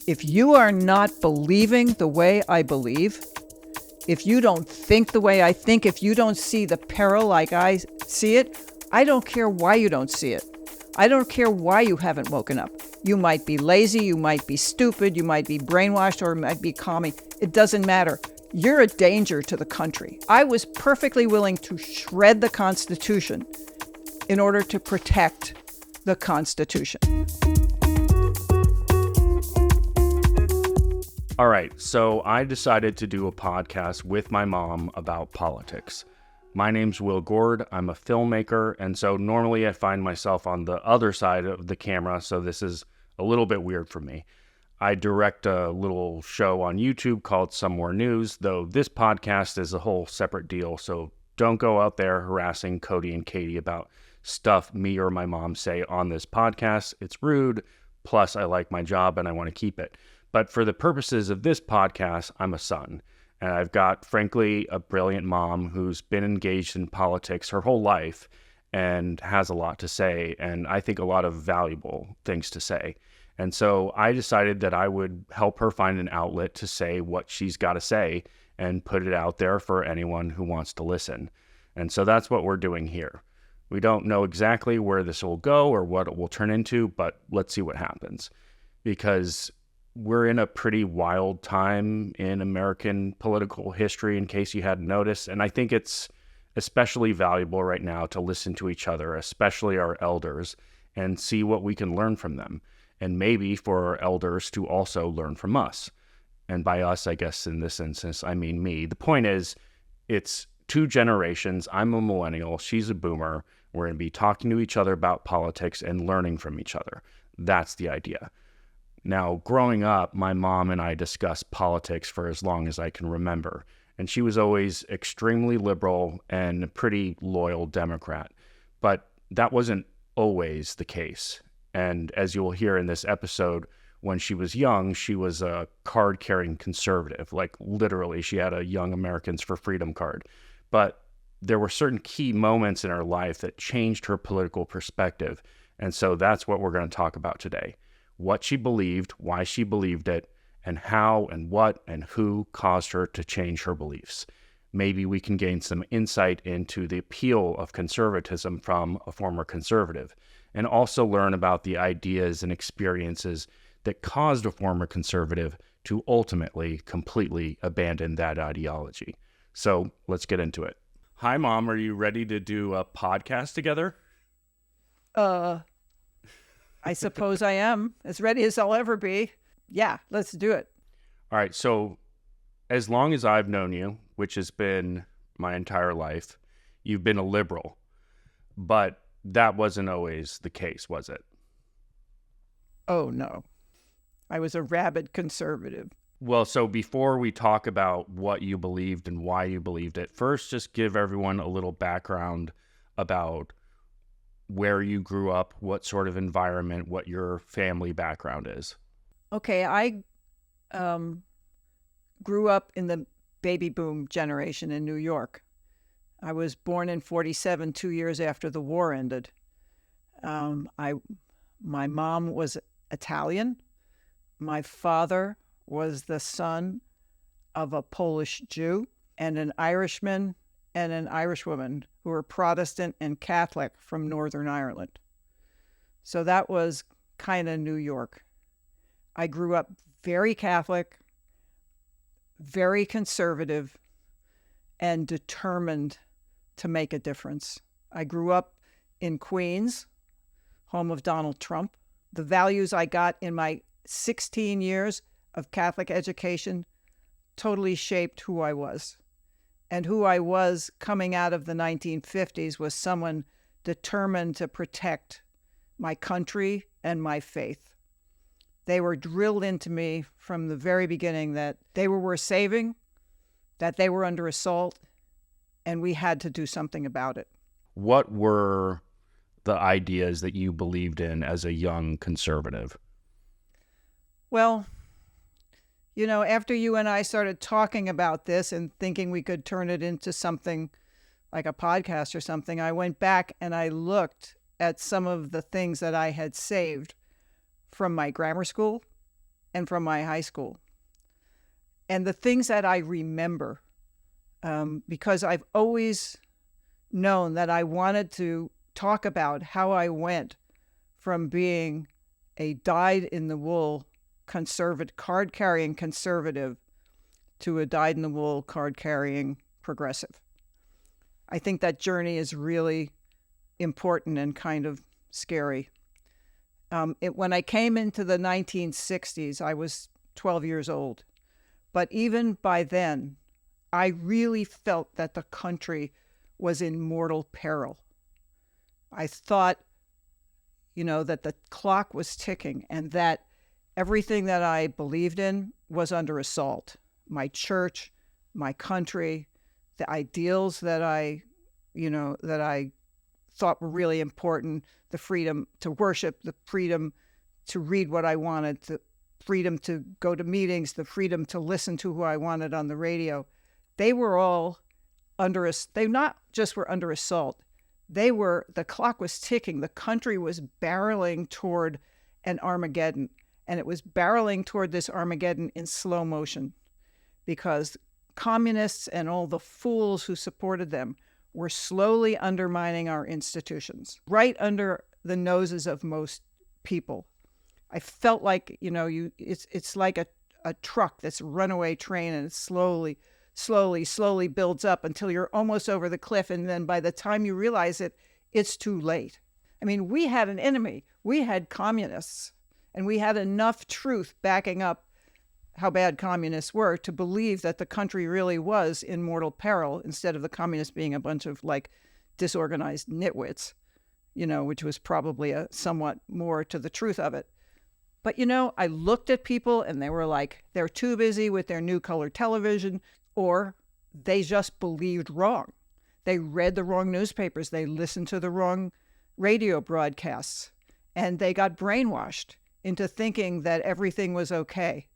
If you are not believing the way I believe, if you don't think the way I think, if you don't see the peril like I see it, I don't care why you don't see it. I don't care why you haven't woken up. You might be lazy, you might be stupid, you might be brainwashed, or you might be commie. It doesn't matter. You're a danger to the country. I was perfectly willing to shred the Constitution in order to protect the Constitution. All right, so I decided to do a podcast with my mom about politics. My name's Gordh. I'm a filmmaker, and so normally I find myself on the other side of the camera, so this is a little bit weird for me. I direct a little show on YouTube called Some More News, though this podcast is a whole separate deal, so don't go out there harassing Cody and Katie about stuff me or my mom say on this podcast. It's rude, plus I like my job and I want to keep it. But for the purposes of this podcast, I'm a son. And I've got, frankly, a brilliant mom who's been engaged in politics her whole life and has a lot to say, and I think a lot of valuable things to say. And so I decided that I would help her find an outlet to say what she's got to say and put it out there for anyone who wants to listen. And so that's what we're doing here. We don't know exactly where this will go or what it will turn into, but let's see what happens. Because we're in a pretty wild time in American political history, in case you hadn't noticed. And I think it's especially valuable right now to listen to each other, especially our elders, and see what we can learn from them. And maybe for our elders to also learn from us. And by us, I guess in this instance, I mean me. The point is, it's two generations. I'm a millennial. She's a boomer. We're going to be talking to each other about politics and learning from each other. That's the idea. Now, growing up, my mom and I discussed politics for as long as I can remember, and she was always extremely liberal and a pretty loyal Democrat. But that wasn't always the case. And as you will hear in this episode, when she was young, she was a card-carrying conservative. Like, literally, she had a Young Americans for Freedom card. But there were certain key moments in her life that changed her political perspective. And so that's what we're going to talk about today. What she believed, why she believed it, and how and what and who caused her to change her beliefs. Maybe we can gain some insight into the appeal of conservatism from a former conservative, and also learn about the ideas and experiences that caused a former conservative to ultimately completely abandon that ideology. So let's get into it. Hi, Mom. Are you ready to do a podcast together? I suppose I am. As ready as I'll ever be. Yeah, let's do it. All right. So as long as I've known you, which has been my entire life, you've been a liberal. But that wasn't always the case, was it? Oh, no. I was a rabid conservative. Well, so before we talk about what you believed and why you believed it, first just give everyone a little background about where you grew up, what sort of environment, what your family background is. Okay, I grew up in the baby boom generation in New York. I was born in 1947, 2 years after the war ended. My mom was Italian. My father was the son of a Polish Jew and an Irishman and an Irish woman who were Protestant and Catholic from Northern Ireland. So that was kind of New York. I grew up very Catholic, very conservative, and determined to make a difference. I grew up in Queens, home of Donald Trump. The values I got in my 16 years of Catholic education totally shaped who I was. And who I was coming out of the 1950s was someone determined to protect my country and my faith. They were drilled into me from the very beginning that they were worth saving, that they were under assault, and we had to do something about it. What were the ideas that you believed in as a young conservative? Well, you know, after you and I started talking about this and thinking we could turn it into something like a podcast or something, I went back and I looked at some of the things that I had saved from my grammar school and from my high school. And the things that I remember, because I've always known that I wanted to talk about how I went from being a dyed-in-the-wool card-carrying conservative to a dyed-in-the-wool card-carrying progressive. I think that journey is really important and kind of scary. When I came into the 1960s, I was 12 years old. But even by then, I really felt that the country was in mortal peril. I thought, that the clock was ticking and that everything that I believed in was under assault. My church, my country, the ideals that I thought were really important, the freedom to worship, the freedom to read what I wanted, the freedom to go to meetings, the freedom to listen to who I wanted on the radio. They were all they not just were under assault. The clock was ticking. The country was barreling toward an Armageddon. And it was barreling toward this Armageddon in slow motion because communists and all the fools who supported them were slowly undermining our institutions right under the noses of most people. I felt like, it's like a truck that's a runaway train, and it slowly builds up until you're almost over the cliff. And then by the time you realize it, it's too late. I mean, we had an enemy. We had communists, and we had enough truth backing up how bad communists were to believe that the country really was in mortal peril instead of the communists being a bunch of disorganized nitwits, which was probably a somewhat more to the truth of it. But, I looked at people and they were like, they're too busy with their new color television, or they just believed wrong. They read the wrong newspapers. They listened to the wrong radio broadcasts, and they got brainwashed into thinking that everything was okay.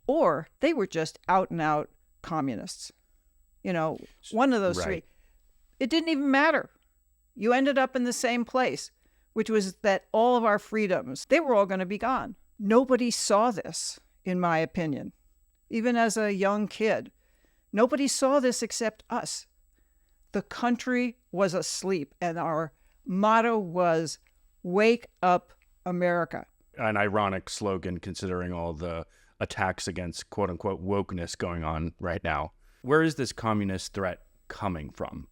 Or they were just out and out communists. One of those three. It didn't even matter. You ended up in the same place, which was that all of our freedoms, they were all going to be gone. Nobody saw this, in my opinion. Even as a young kid, nobody saw this except us. The country was asleep, and our motto was, "Wake up, America." An ironic slogan considering all the attacks against quote-unquote wokeness going on right now. Where is this communist threat coming from?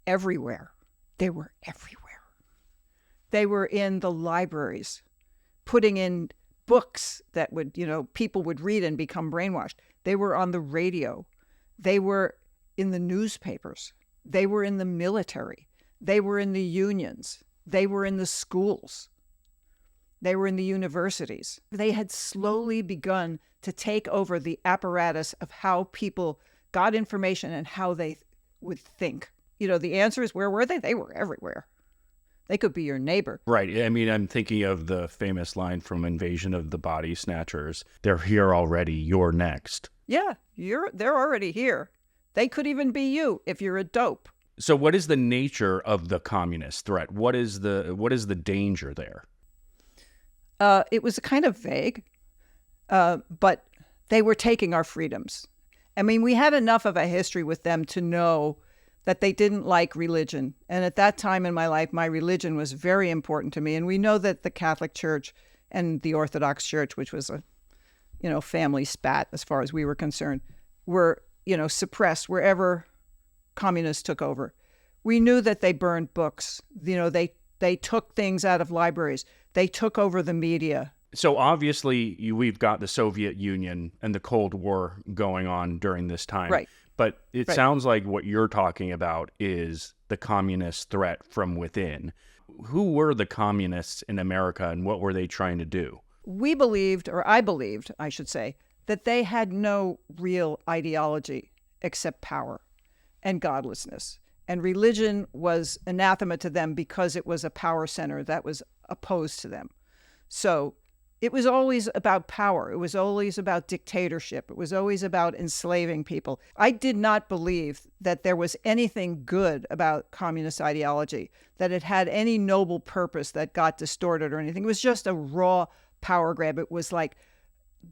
Everywhere. They were everywhere. They were in the libraries, putting in books that would, people would read and become brainwashed. They were on the radio. They were in the newspapers. They were in the military. They were in the unions. They were in the schools. They were in the universities. They had slowly begun to take over the apparatus of how people got information and how they would think. The answer is, where were they? They were everywhere. They could be your neighbor. Right. I mean, I'm thinking of the famous line from Invasion of the Body Snatchers. They're here already. You're next. Yeah, they're already here. They could even be you if you're a dope. So what is the nature of the communist threat? What is the danger there? It was kind of vague, but they were taking our freedoms. I mean, we had enough of a history with them to know that they didn't like religion. And at that time in my life, my religion was very important to me. And we know that the Catholic Church and the Orthodox Church, which was a, family spat as far as we were concerned, were, suppressed wherever communists took over. We knew that they burned books. They took things out of libraries. They took over the media. So obviously we've got the Soviet Union and the Cold War going on during this time. Right. But it sounds like what you're talking about is the communist threat from within. Who were the communists in America and what were they trying to do? I believed, I should say, that they had no real ideology except power and godlessness. And religion was anathema to them because it was a power center that was opposed to them. So it was always about power. It was always about dictatorship. It was always about enslaving people. I did not believe that there was anything good about communist ideology, that it had any noble purpose that got distorted or anything. It was just a raw power grab. It was like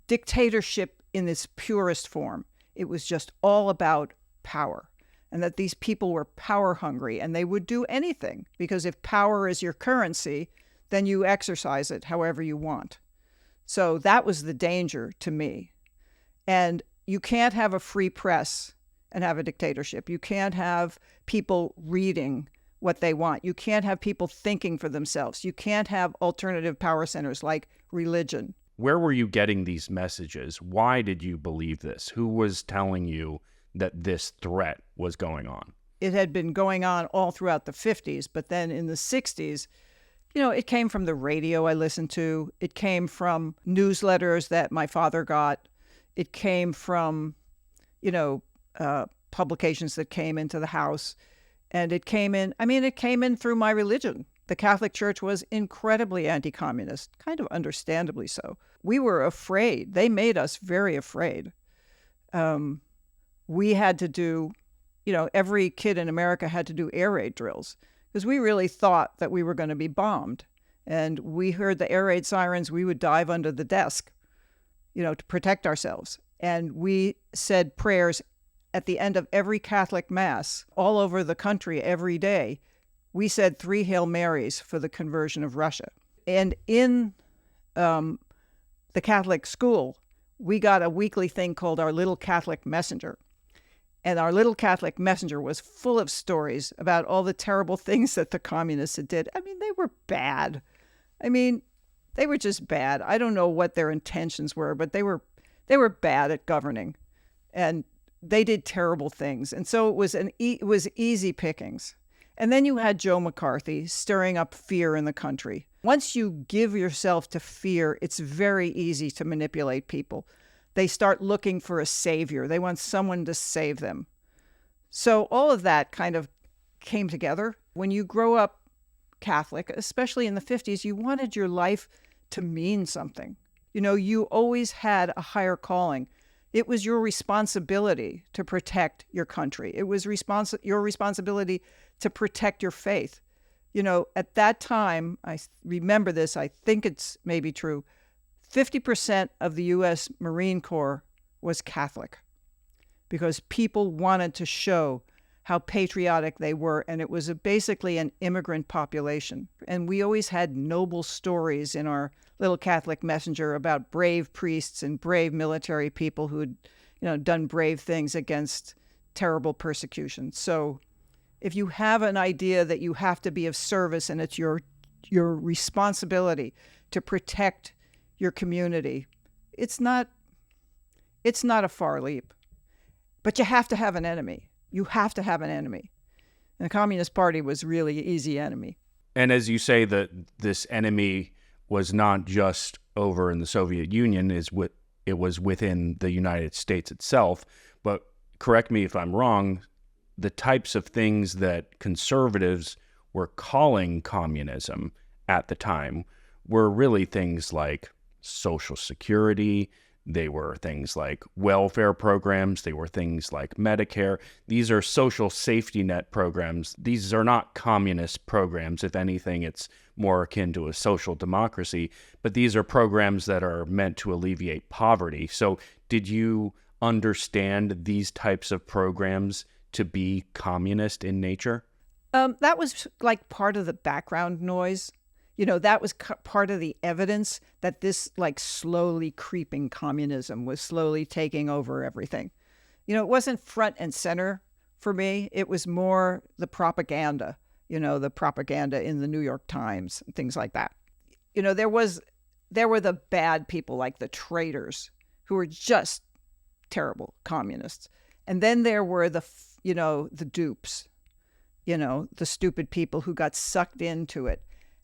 dictatorship in its purest form. It was just all about power, and that these people were power hungry and they would do anything, because if power is your currency, then you exercise it however you want. So that was the danger to me. And you can't have a free press and have a dictatorship. You can't have people reading what they want. You can't have people thinking for themselves. You can't have alternative power centers like religion. Where were you getting these messages? Why did you believe this? Who was telling you that this threat was going on? It had been going on all throughout the 50s, but then in the 60s, it came from the radio I listened to. It came from newsletters that my father got. It came from, publications that came into the house. And it came in through my religion. The Catholic Church was incredibly anti-communist, kind of understandably so. We were afraid. They made us very afraid. We had to do, every kid in America had to do air raid drills, because we really thought that we were going to be bombed. And we heard the air raid sirens, we would dive under the desk, to protect ourselves. And we said prayers at the end of every Catholic Mass all over the country every day. We said 3 Hail Marys for the conversion of Russia. And in the Catholic school, we got a weekly thing called our Little Catholic Messenger. And our Little Catholic Messenger was full of stories about all the terrible things that the communists had did. They were bad. They were just bad. I don't know what their intentions were, but they were bad at governing. And they did terrible things. And so it was easy pickings. And then you had Joe McCarthy stirring up fear in the country. Once you give yourself to fear, it's very easy to manipulate people. They start looking for a savior. They want someone to save them. So all of that kind of came together. When you grow up Catholic, especially in the 50s, you wanted your life to mean something. You always had a higher calling. It was your responsibility to protect your country. It was your responsibility to protect your faith. At that time, I remember this, I think it's maybe true, 50% of the U.S. Marine Corps was Catholic, because people wanted to show how patriotic they were, and it was basically an immigrant population. And we always had noble stories in our Little Catholic Messenger about brave priests and brave military people who had, done brave things against terrible persecution. So if you have an idea that you have to be of service and it's your responsibility to protect your community, it's not a far leap. But you have to have an enemy. You have to have an enemy. And the Communist Party was really an easy enemy. And as you say, that this enemy was not just over in the Soviet Union, it was within the United States itself. But correct me if I'm wrong, the types of things that conservatives were calling communism at the time were really things like Social Security. They were things like welfare programs. They were things like Medicare. These are social safety net programs. These are not communist programs. If anything, it's more akin to a social democracy. But these are programs that are meant to alleviate poverty. So did you understand these types of programs to be communist in nature? That was like part of the background noise. That was part of the evidence that this slowly creeping communism was slowly taking over everything. It wasn't front and center for me. It was more the propaganda, the propaganda in the New York Times and things like that. There were the bad people, like the traitors, who were just terrible communists. And then there were the dupes, the stupid people who got sucked into it.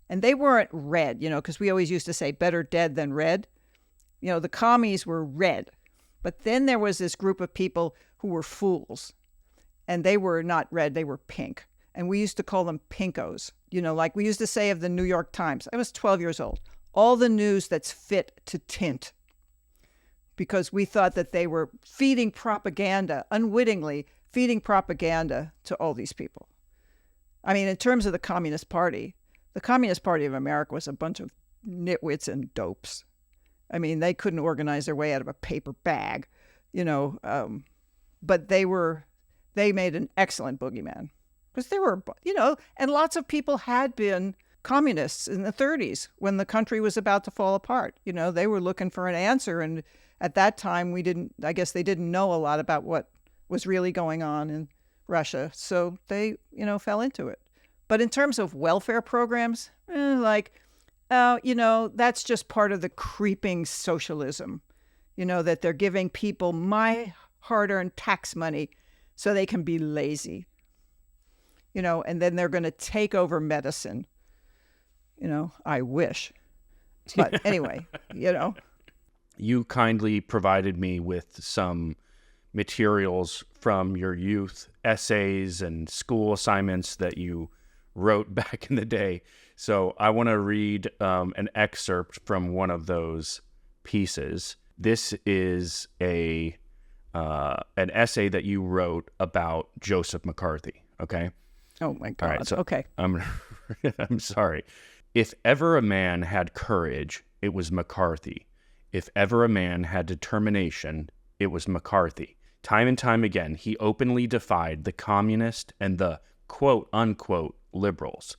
And they weren't red, because we always used to say better dead than red. The commies were red. But then there was this group of people who were fools. And they were not red, they were pink. And we used to call them pinkos. Like we used to say of the New York Times. I was 12 years old. All the news that's fit to tint. Because we thought that they were feeding propaganda, unwittingly feeding propaganda to all these people. In terms of the Communist Party of America was a bunch of nitwits and dopes. I mean, they couldn't organize their way out of a paper bag, but they made an excellent boogeyman because there were, and lots of people had been communists in the 30s when the country was about to fall apart. They were looking for an answer. And at that time, I guess they didn't know a lot about what was really going on in Russia. So they, fell into it. But in terms of welfare programs, that's just part of the creeping socialism, that they're giving people my hard-earned tax money so they can be lazy, and then they're going to take over medicine. I wish. But anyway, You kindly provided me with some materials from your youth, essays and school assignments that you wrote back in the day. So I want to read an excerpt from one of those pieces. This is an essay that you wrote about Joseph McCarthy. Okay. Oh my God. All right, so okay. I'm sorry. If ever a man had courage, it was McCarthy. If ever a man had determination, it was McCarthy. Time and time again, he openly defied the communist and the quote-unquote liberals.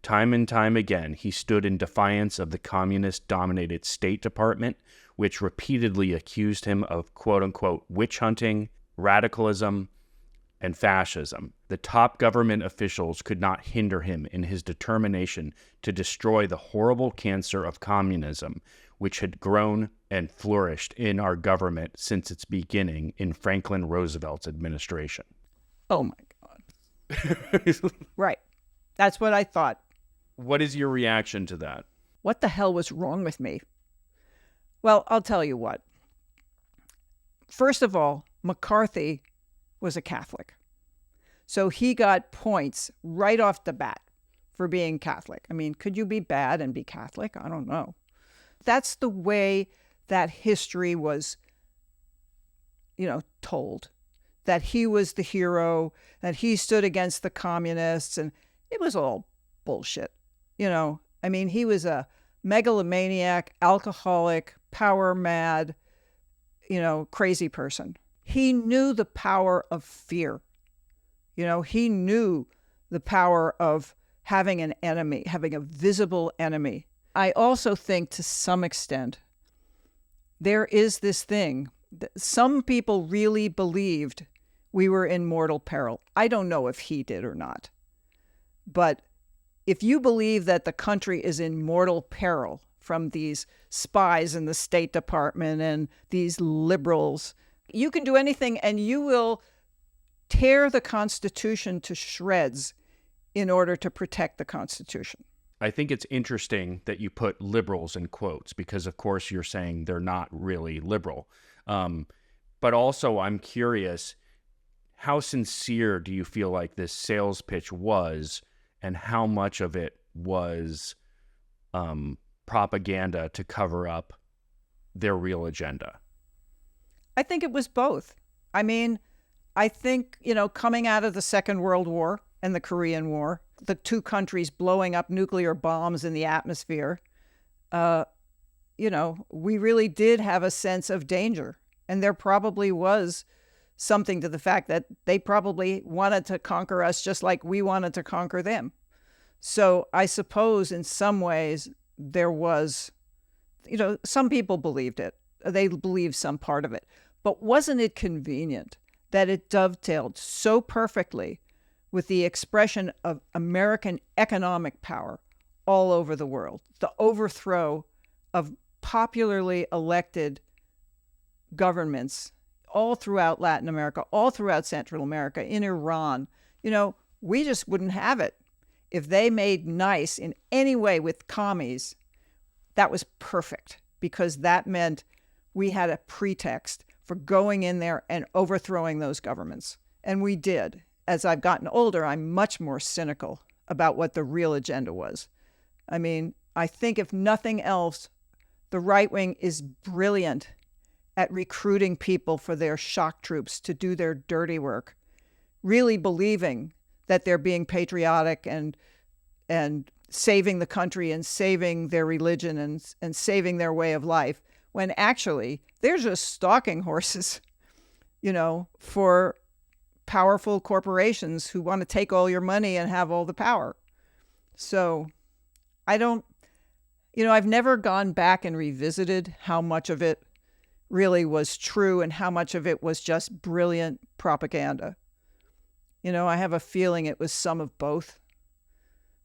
Time and time again, he stood in defiance of the communist-dominated State Department, which repeatedly accused him of quote-unquote witch hunting, radicalism, and fascism. The top government officials could not hinder him in his determination to destroy the horrible cancer of communism, which had grown and flourished in our government since its beginning in Franklin Roosevelt's administration. Oh my God. Right. That's what I thought. What is your reaction to that? What the hell was wrong with me? Well, I'll tell you what. First of all, McCarthy was a Catholic. So he got points right off the bat for being Catholic. I mean, could you be bad and be Catholic? I don't know. That's the way that history was, told. That he was the hero, that he stood against the communists, and it was all bullshit. I mean, he was a megalomaniac, alcoholic, power mad, crazy person. He knew the power of fear. He knew the power of having an enemy, having a visible enemy. I also think to some extent, there is this thing that some people really believed we were in mortal peril. I don't know if he did or not. But if you believe that the country is in mortal peril from these spies in the State Department and these liberals, you can do anything and you will tear the Constitution to shreds in order to protect the Constitution. I think it's interesting that you put liberals in quotes because, of course, you're saying they're not really liberal. But also, I'm curious, how sincere do you feel like this sales pitch was, and how much of it was propaganda to cover up their real agenda? I think it was both. I mean, I think, coming out of the Second World War and the Korean War, the two countries blowing up nuclear bombs in the atmosphere, we really did have a sense of danger. And there probably was something to the fact that they probably wanted to conquer us just like we wanted to conquer them. So I suppose in some ways there was, some people believed it. They believed some part of it. But wasn't it convenient that it dovetailed so perfectly with the expression of American economic power all over the world? The overthrow of popularly elected governments all throughout Latin America, all throughout Central America, in Iran. We just wouldn't have it. If they made nice in any way with commies, that was perfect, because that meant we had a pretext for going in there and overthrowing those governments. And we did. As I've gotten older, I'm much more cynical about what the real agenda was. I mean, I think if nothing else, the right wing is brilliant at recruiting people for their shock troops to do their dirty work, really believing that they're being patriotic and saving the country and saving their religion and saving their way of life, when actually they're just stalking horses, for powerful corporations who want to take all your money and have all the power. So I've never gone back and revisited how much of it really was true and how much of it was just brilliant propaganda. I have a feeling it was some of both,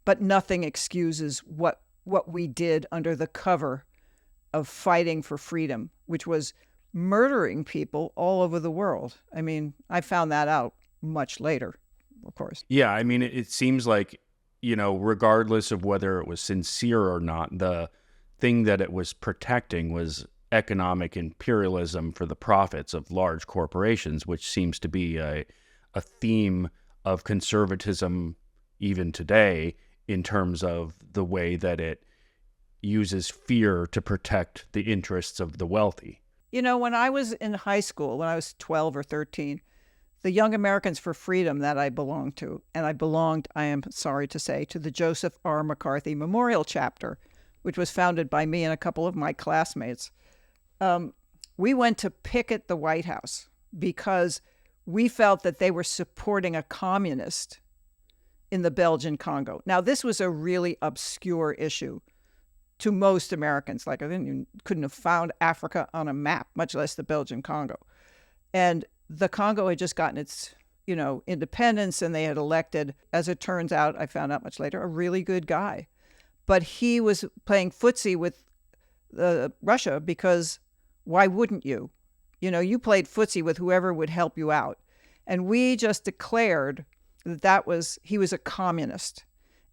but nothing excuses what we did under the cover of fighting for freedom, which was murdering people all over the world. I mean, I found that out much later, of course. Yeah, I mean, it seems like, regardless of whether it was sincere or not, the thing that it was protecting was economic imperialism for the profits of large corporations, which seems to be a theme of conservatism even today in terms of the way that it uses fear to protect the interests of the wealthy. When I was in high school, when I was 12 or 13, the Young Americans for Freedom that I belonged to, and I am sorry to say, to the Joseph R. McCarthy Memorial Chapter, which was founded by me and a couple of my classmates. We went to picket the White House because we felt that they were supporting a communist in the Belgian Congo. Now, this was a really obscure issue to most Americans. Like, couldn't have found Africa on a map, much less the Belgian Congo. And the Congo had just gotten its, independence, and they had elected, as it turns out, I found out much later, a really good guy. But he was playing footsie with Russia because why wouldn't you? You played footsie with whoever would help you out. And we just declared that he was a communist.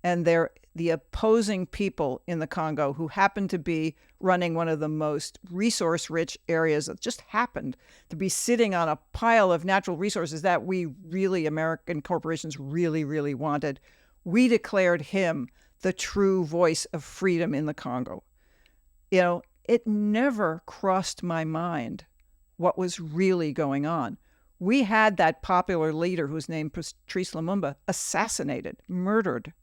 And the opposing people in the Congo, who happened to be running one of the most resource-rich areas, that just happened to be sitting on a pile of natural resources that American corporations really, really wanted. We declared him the true voice of freedom in the Congo. It never crossed my mind what was really going on. We had that popular leader whose name Patrice Lumumba assassinated, murdered.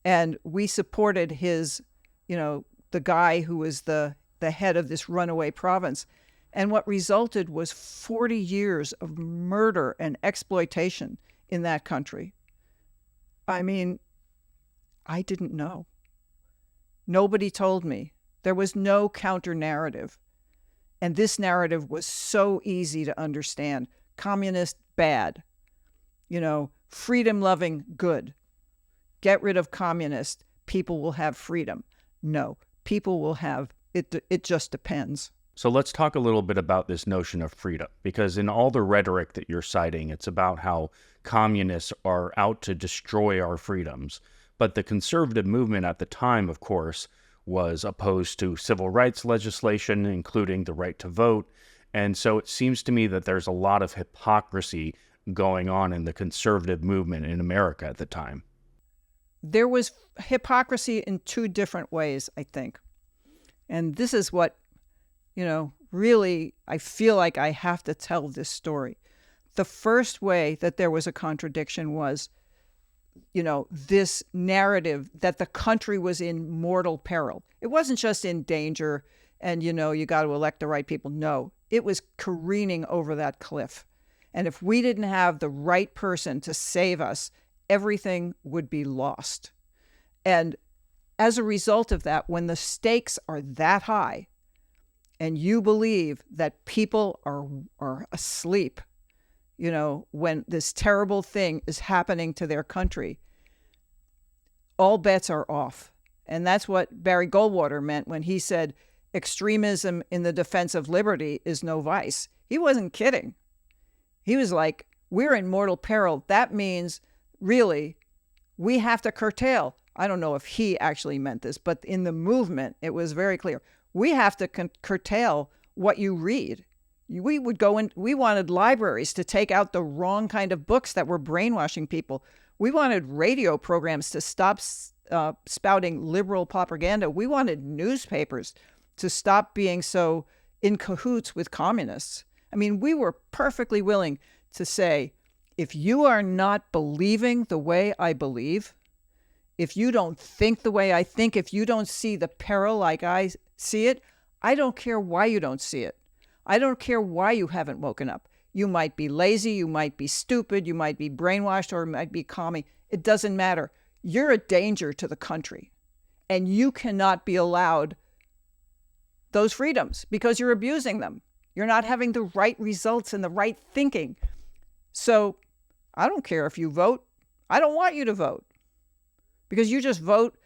And we supported his, the guy who was the head of this runaway province. And what resulted was 40 years of murder and exploitation in that country. I mean, I didn't know. Nobody told me. There was no counter narrative. And this narrative was so easy to understand. Communist, bad. Freedom-loving, good. Get rid of communists, people will have freedom. No, people will have, it just depends. So let's talk a little bit about this notion of freedom, because in all the rhetoric that you're citing, it's about how communists are out to destroy our freedoms. But the conservative movement at the time, of course, was opposed to civil rights legislation, including the right to vote. And so it seems to me that there's a lot of hypocrisy going on in the conservative movement in America at the time. There was hypocrisy in two different ways, I think. And this is what, really, I feel like I have to tell this story. The first way that there was a contradiction was, this narrative that the country was in mortal peril. It wasn't just in danger and, you got to elect the right people. No, it was careening over that cliff. And if we didn't have the right person to save us, everything would be lost. And as a result of that, when the stakes are that high and you believe that people are asleep, when this terrible thing is happening to their country, all bets are off. And that's what Barry Goldwater meant when he said extremism in the defense of liberty is no vice. He wasn't kidding. He was like, we're in mortal peril. That means really, we have to curtail. I don't know if he actually meant this, but in the movement, it was very clear. We have to curtail what you read. We would go in, we wanted libraries to take out the wrong kind of books that were brainwashing people. We wanted radio programs to stop spouting liberal propaganda. We wanted newspapers to stop being so in cahoots with communists. I mean, we were perfectly willing to say, if you are not believing the way I believe, if you don't think the way I think, if you don't see the peril like I see it, I don't care why you don't see it. I don't care why you haven't woken up. You might be lazy, you might be stupid, you might be brainwashed, or it might be commie. It doesn't matter. You're a danger to the country, and you cannot be allowed those freedoms because you're abusing them. You're not having the right results and the right thinking. So I don't care if you vote. I don't want you to vote because you just vote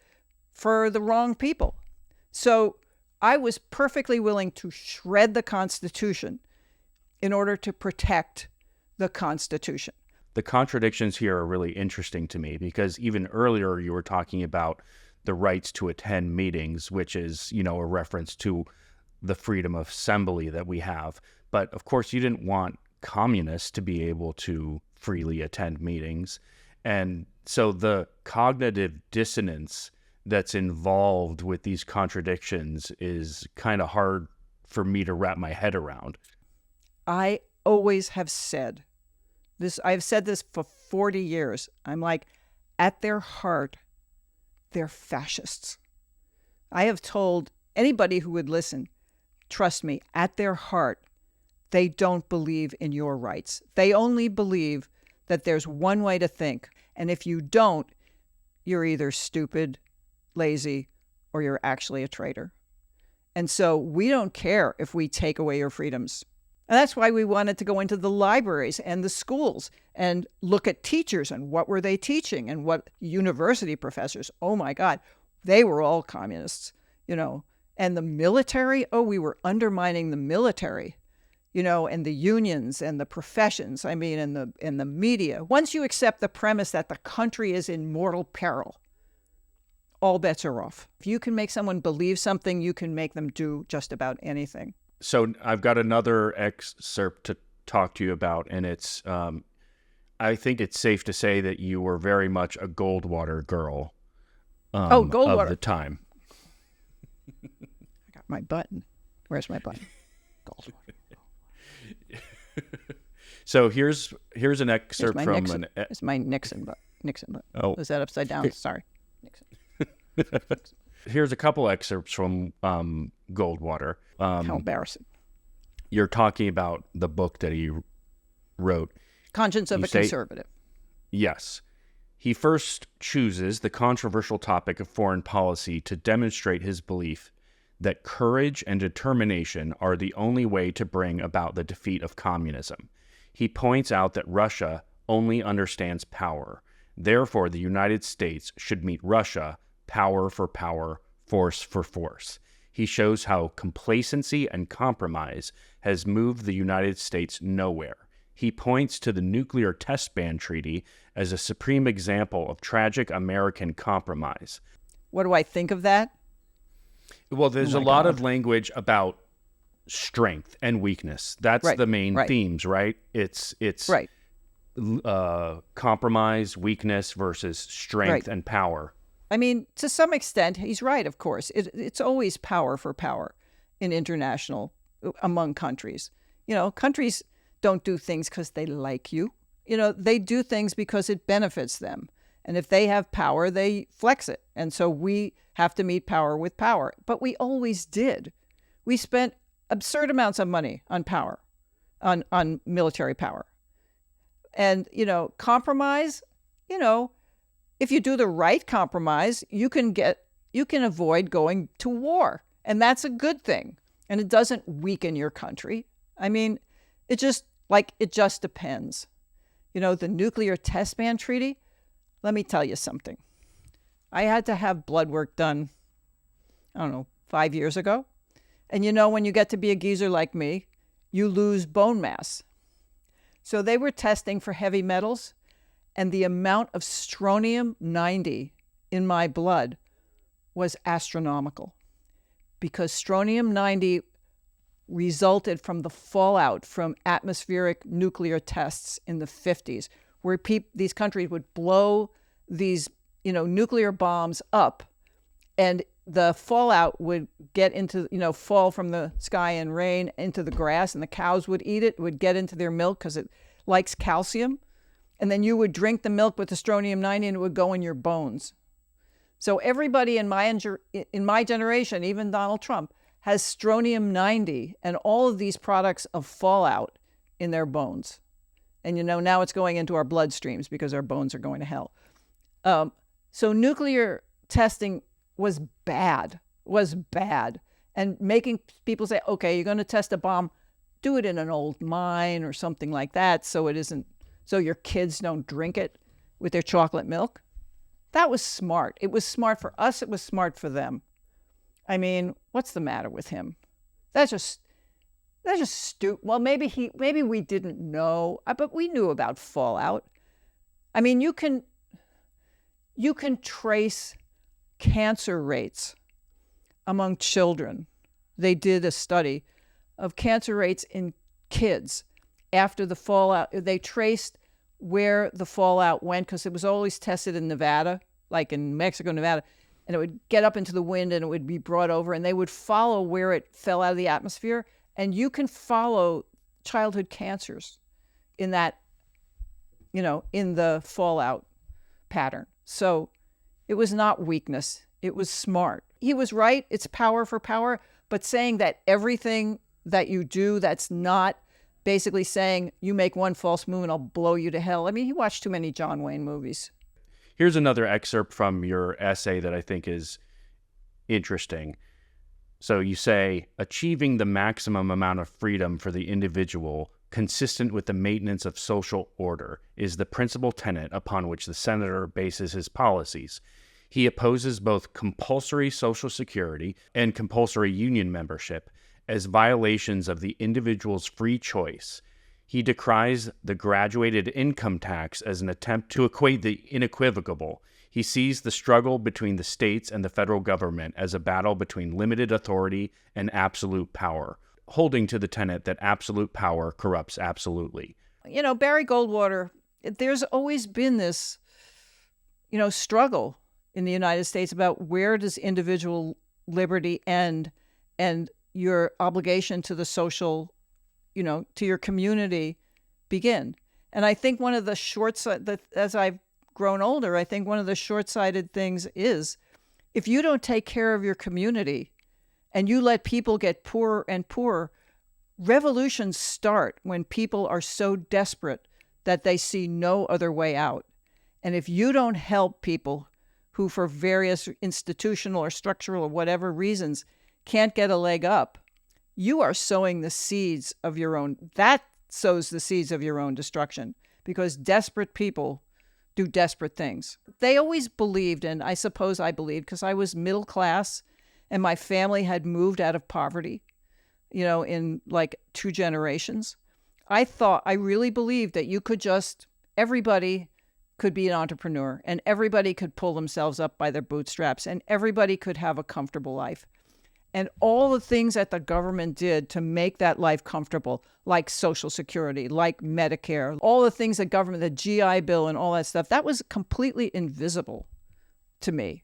for the wrong people. So I was perfectly willing to shred the Constitution in order to protect the Constitution. The contradictions here are really interesting to me because even earlier you were talking about the rights to attend meetings, which is, a reference to the freedom of assembly that we have. But of course, you didn't want communists to be able to freely attend meetings. And so the cognitive dissonance that's involved with these contradictions is kind of hard for me to wrap my head around. I always have said this. I've said this for 40 years. I'm like, at their heart, they're fascists. I have told anybody who would listen, trust me, at their heart, they don't believe in your rights. They only believe that there's one way to think. And if you don't, you're either stupid, lazy, or you're actually a traitor. And so we don't care if we take away your freedoms. And that's why we wanted to go into the libraries and the schools and look at teachers and what were they teaching and what university professors, oh my God, they were all communists, And the military, we were undermining the military, and the unions and the professions, and the media. Once you accept the premise that the country is in mortal peril, all bets are off. If you can make someone believe something, you can make them do just about anything. So I've got another excerpt to talk to you about, and it's, I think it's safe to say that you were very much a Goldwater girl Goldwater. of the time. I got my button. Where's my button? Goldwater. So here's an excerpt from Nixon. It's my Nixon button. Nixon button. Oh. Is that upside down? Sorry. Nixon. Here's a couple excerpts from Goldwater. How embarrassing. You're talking about the book that he wrote. Conscience of a Conservative. Yes. He first chooses the controversial topic of foreign policy to demonstrate his belief that courage and determination are the only way to bring about the defeat of communism. He points out that Russia only understands power. Therefore, the United States should meet Russia power for power, force for force. He shows how complacency and compromise has moved the United States nowhere. He points to the nuclear test ban treaty as a supreme example of tragic American compromise. What do I think of that? Well, there's a lot of language about strength and weakness. That's the main themes, right? It's right. Compromise, weakness versus strength and power. I mean, to some extent, he's right, of course. It's always power for power in international, among countries. Countries don't do things because they like you. They do things because it benefits them. And if they have power, they flex it. And so we have to meet power with power. But we always did. We spent absurd amounts of money on power, on military power. And, compromise, if you do the right compromise, you can avoid going to war. And that's a good thing. And it doesn't weaken your country. I mean, it just depends. The nuclear test ban treaty, let me tell you something. I had to have blood work done, 5 years ago. And when you get to be a geezer like me, you lose bone mass. So they were testing for heavy metals, and the amount of strontium-90 in my blood was astronomical because strontium-90 resulted from the fallout from atmospheric nuclear tests in the 50s, where these countries would blow these, nuclear bombs up, and the fallout would get into, fall from the sky and rain into the grass, and the cows would eat it. It would get into their milk because it likes calcium. And then you would drink the milk with the strontium-90 and it would go in your bones. So everybody in my generation, even Donald Trump, has strontium-90 and all of these products of fallout in their bones. And now it's going into our bloodstreams because our bones are going to hell. So nuclear testing was bad. And making people say, okay, you're going to test a bomb, do it in an old mine or something like that so your kids don't drink it with their chocolate milk. That was smart. It was smart for us. It was smart for them. I mean, what's the matter with him? That's just stupid. Well, maybe we didn't know, but we knew about fallout. I mean, you can trace cancer rates among children. They did a study of cancer rates in kids after the fallout. They traced where the fallout went because it was always tested in Nevada, like in Mexico, Nevada, and it would get up into the wind and it would be brought over, and they would follow where it fell out of the atmosphere. And you can follow childhood cancers in that, in the fallout pattern. So it was not weakness. It was smart. He was right. It's power for power. But saying that everything that you do, that's not basically saying you make one false move and I'll blow you to hell. I mean, he watched too many John Wayne movies. Here's another excerpt from your essay that I think is interesting. So you say, achieving the maximum amount of freedom for the individual consistent with the maintenance of social order is the principal tenet upon which the senator bases his policies. He opposes both compulsory Social Security and compulsory union membership as violations of the individual's free choice. He decries the graduated income tax as an attempt to equate the inequivocal. He sees the struggle between the states and the federal government as a battle between limited authority and absolute power, holding to the tenet that absolute power corrupts absolutely. Barry Goldwater, there's always been this, struggle in the United States about where does individual liberty end and your obligation to the social, to your community begin. And I think one of the as I've grown older, I think one of the short-sighted things is if you don't take care of your community and you let people get poorer and poorer, revolutions start when people are so desperate that they see no other way out. And if you don't help people who for various institutional or structural or whatever reasons can't get a leg up, you are sowing the seeds of your own. That sows the seeds of your own destruction because desperate people do desperate things. They always believed, and I suppose I believed because I was middle class and my family had moved out of poverty, in like 2 generations. I really believed that everybody could be an entrepreneur and everybody could pull themselves up by their bootstraps and everybody could have a comfortable life. And all the things that the government did to make that life comfortable, like Social Security, like Medicare, all the things that government, the GI Bill and all that stuff, that was completely invisible to me.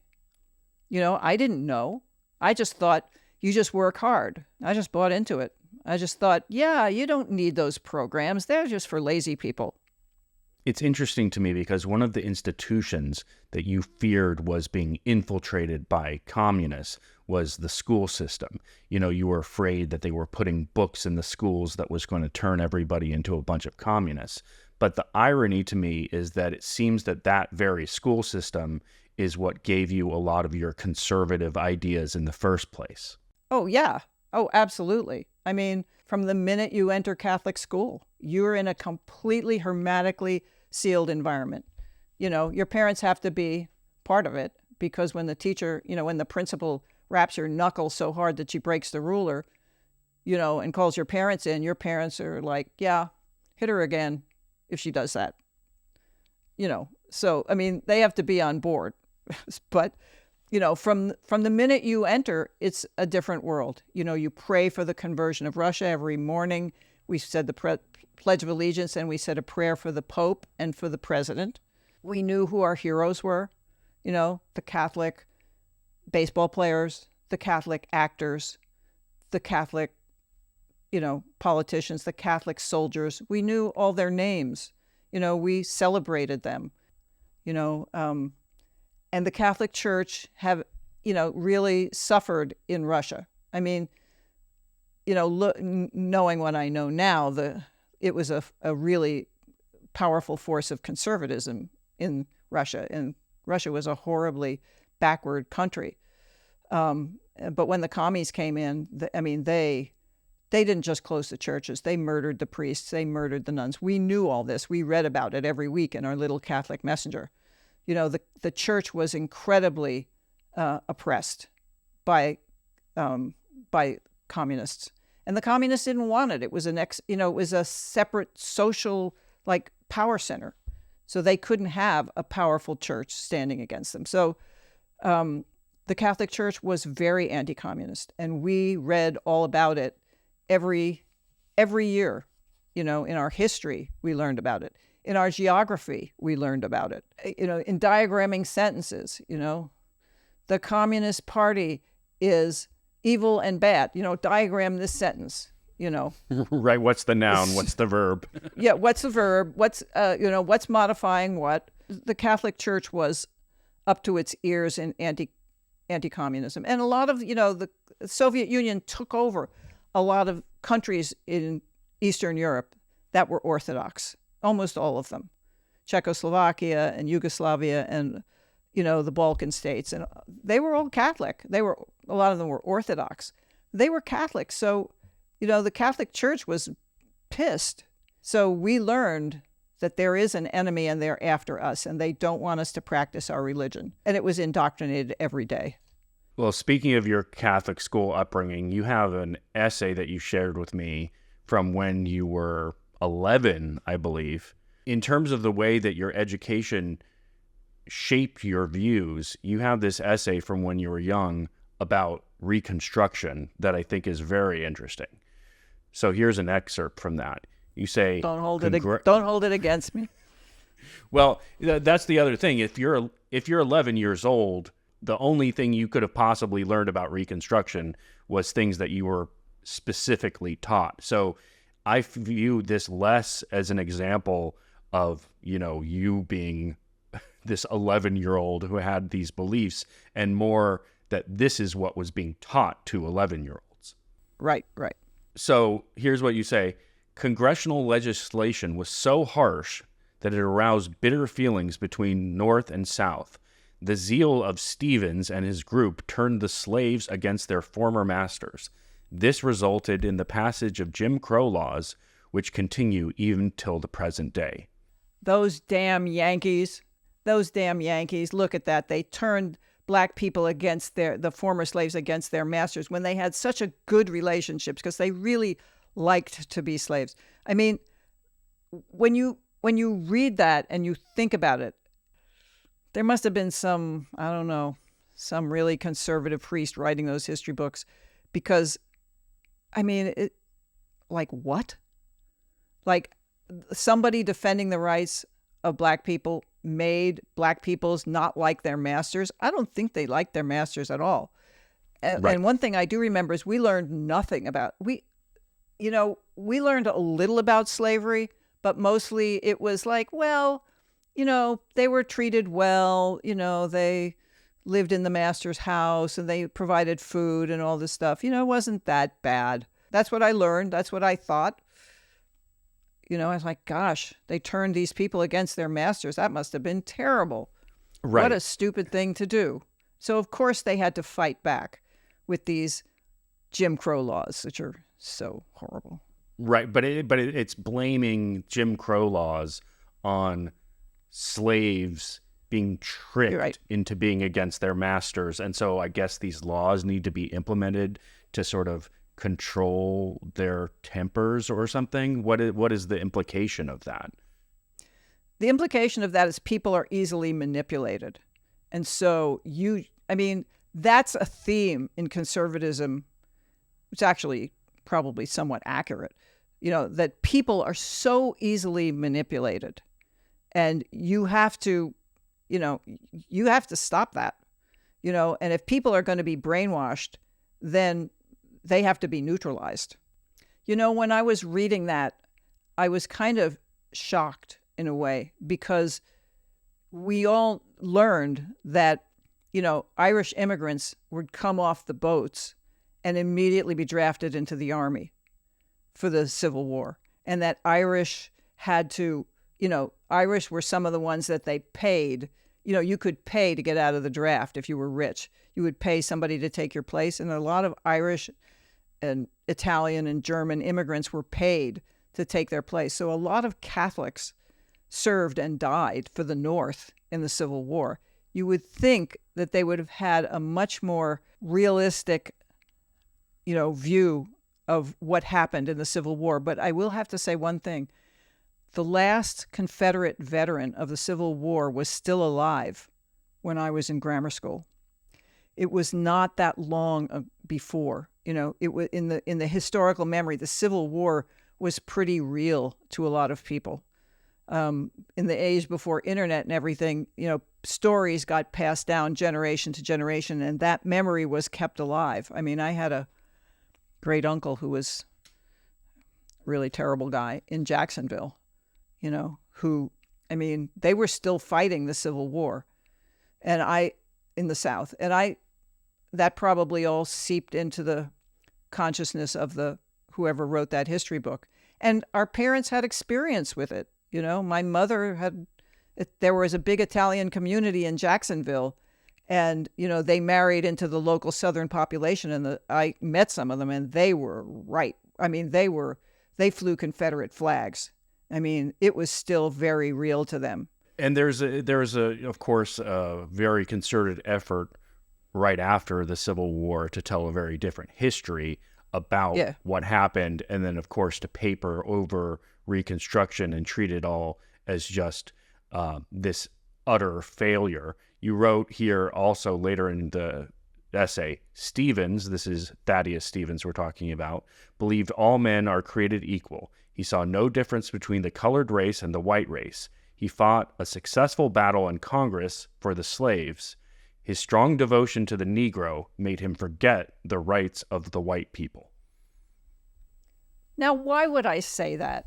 I didn't know. I just thought, you just work hard. I just bought into it. I just thought, yeah, you don't need those programs. They're just for lazy people. It's interesting to me because one of the institutions that you feared was being infiltrated by communists was the school system. You were afraid that they were putting books in the schools that was going to turn everybody into a bunch of communists. But the irony to me is that it seems that that very school system is what gave you a lot of your conservative ideas in the first place. Oh, yeah. Oh, absolutely. I mean, from the minute you enter Catholic school, you're in a completely hermetically sealed environment. Your parents have to be part of it because when the teacher, when the principal wraps her knuckle so hard that she breaks the ruler, and calls your parents in, your parents are like, yeah, hit her again if she does that. So, I mean, they have to be on board. But, from the minute you enter, it's a different world. You pray for the conversion of Russia every morning. We said the Pledge of Allegiance and we said a prayer for the Pope and for the President. We knew who our heroes were, the Catholic baseball players, the Catholic actors, the Catholic, politicians, the Catholic soldiers. We knew all their names. We celebrated them, and the Catholic Church have, really suffered in Russia. I mean, knowing what I know now, it was a really powerful force of conservatism in Russia, and Russia was a horribly backward country. But when the commies came in, they didn't just close the churches. They murdered the priests. They murdered the nuns. We knew all this. We read about it every week in our little Catholic Messenger. The church was incredibly oppressed by communists, and the communists didn't want it. It was it was a separate social power center, so they couldn't have a powerful church standing against them. So the Catholic Church was very anti-communist, and we read all about it every year. In our history, we learned about it. In our geography, we learned about it. In diagramming sentences, the Communist Party is evil and bad. Diagram this sentence. Right. What's the noun? What's the verb? Yeah. What's the verb? What's modifying what? The Catholic Church was up to its ears in anti-communism, and a lot of the Soviet Union took over a lot of countries in Eastern Europe that were Orthodox. Almost all of them, Czechoslovakia and Yugoslavia and the Balkan states, and they were all Catholic. A lot of them were Orthodox. They were Catholic, so the Catholic Church was pissed. So we learned that there is an enemy and they're after us, and they don't want us to practice our religion. And it was indoctrinated every day. Well, speaking of your Catholic school upbringing, you have an essay that you shared with me from when you were 11, I believe. In terms of the way that your education shaped your views, you have this essay from when you were young about Reconstruction that I think is very interesting. So here's an excerpt from that. You say, "Don't hold it against me." Well, that's the other thing. If you're 11 years old, the only thing you could have possibly learned about Reconstruction was things that you were specifically taught. So I view this less as an example of, you being this 11-year-old who had these beliefs, and more that this is what was being taught to 11-year-olds. Right. So here's what you say. Congressional legislation was so harsh that it aroused bitter feelings between North and South. The zeal of Stevens and his group turned the slaves against their former masters. This resulted in the passage of Jim Crow laws, which continue even till the present day. Those damn Yankees, look at that. They turned black people against the former slaves against their masters when they had such a good relationships because they really liked to be slaves. I mean, when you read that and you think about it, there must have been some really conservative priest writing those history books, because, what? Somebody defending the rights of black people made black peoples not like their masters. I don't think they liked their masters at all. Right. And one thing I do remember is we learned nothing about, we learned a little about slavery, but mostly it was they were treated well, they lived in the master's house and they provided food and all this stuff. It wasn't that bad. That's what I learned. That's what I thought. I was like, gosh, they turned these people against their masters. That must have been terrible. Right. What a stupid thing to do. So, of course, they had to fight back with these Jim Crow laws, which are so horrible. Right. But it's blaming Jim Crow laws on slaves being tricked into being against their masters. And so I guess these laws need to be implemented to sort of control their tempers or something. What is the implication of that? The implication of that is people are easily manipulated. And so that's a theme in conservatism. It's actually probably somewhat accurate, that people are so easily manipulated, and you have to stop that, and if people are going to be brainwashed, then they have to be neutralized. When I was reading that, I was kind of shocked in a way, because we all learned that, Irish immigrants would come off the boats and immediately be drafted into the army for the Civil War. And that Irish had to, Irish were some of the ones that they paid. You could pay to get out of the draft if you were rich. You would pay somebody to take your place. And a lot of Irish and Italian and German immigrants were paid to take their place. So a lot of Catholics served and died for the North in the Civil War. You would think that they would have had a much more realistic, view of what happened in the Civil War. But I will have to say one thing. The last Confederate veteran of the Civil War was still alive when I was in grammar school. It was not that long before. It was in the historical memory. The Civil War was pretty real to a lot of people. In the age before internet and everything, stories got passed down generation to generation, and that memory was kept alive. I mean, I had a great uncle who was a really terrible guy in Jacksonville, they were still fighting the Civil War, in the South, and that probably all seeped into the consciousness of whoever wrote that history book. And our parents had experience with it. My mother there was a big Italian community in Jacksonville, and, they married into the local Southern population, and I met some of them, and they were right. I mean, they flew Confederate flags. I mean, it was still very real to them. And there's of course, a very concerted effort right after the Civil War to tell a very different history about what happened, and then, of course, to paper over Reconstruction and treat it all as just this utter failure. You wrote here also later in the essay, Stevens, this is Thaddeus Stevens we're talking about, believed all men are created equal. He saw no difference between the colored race and the white race. He fought a successful battle in Congress for the slaves. His strong devotion to the Negro made him forget the rights of the white people. Now, why would I say that?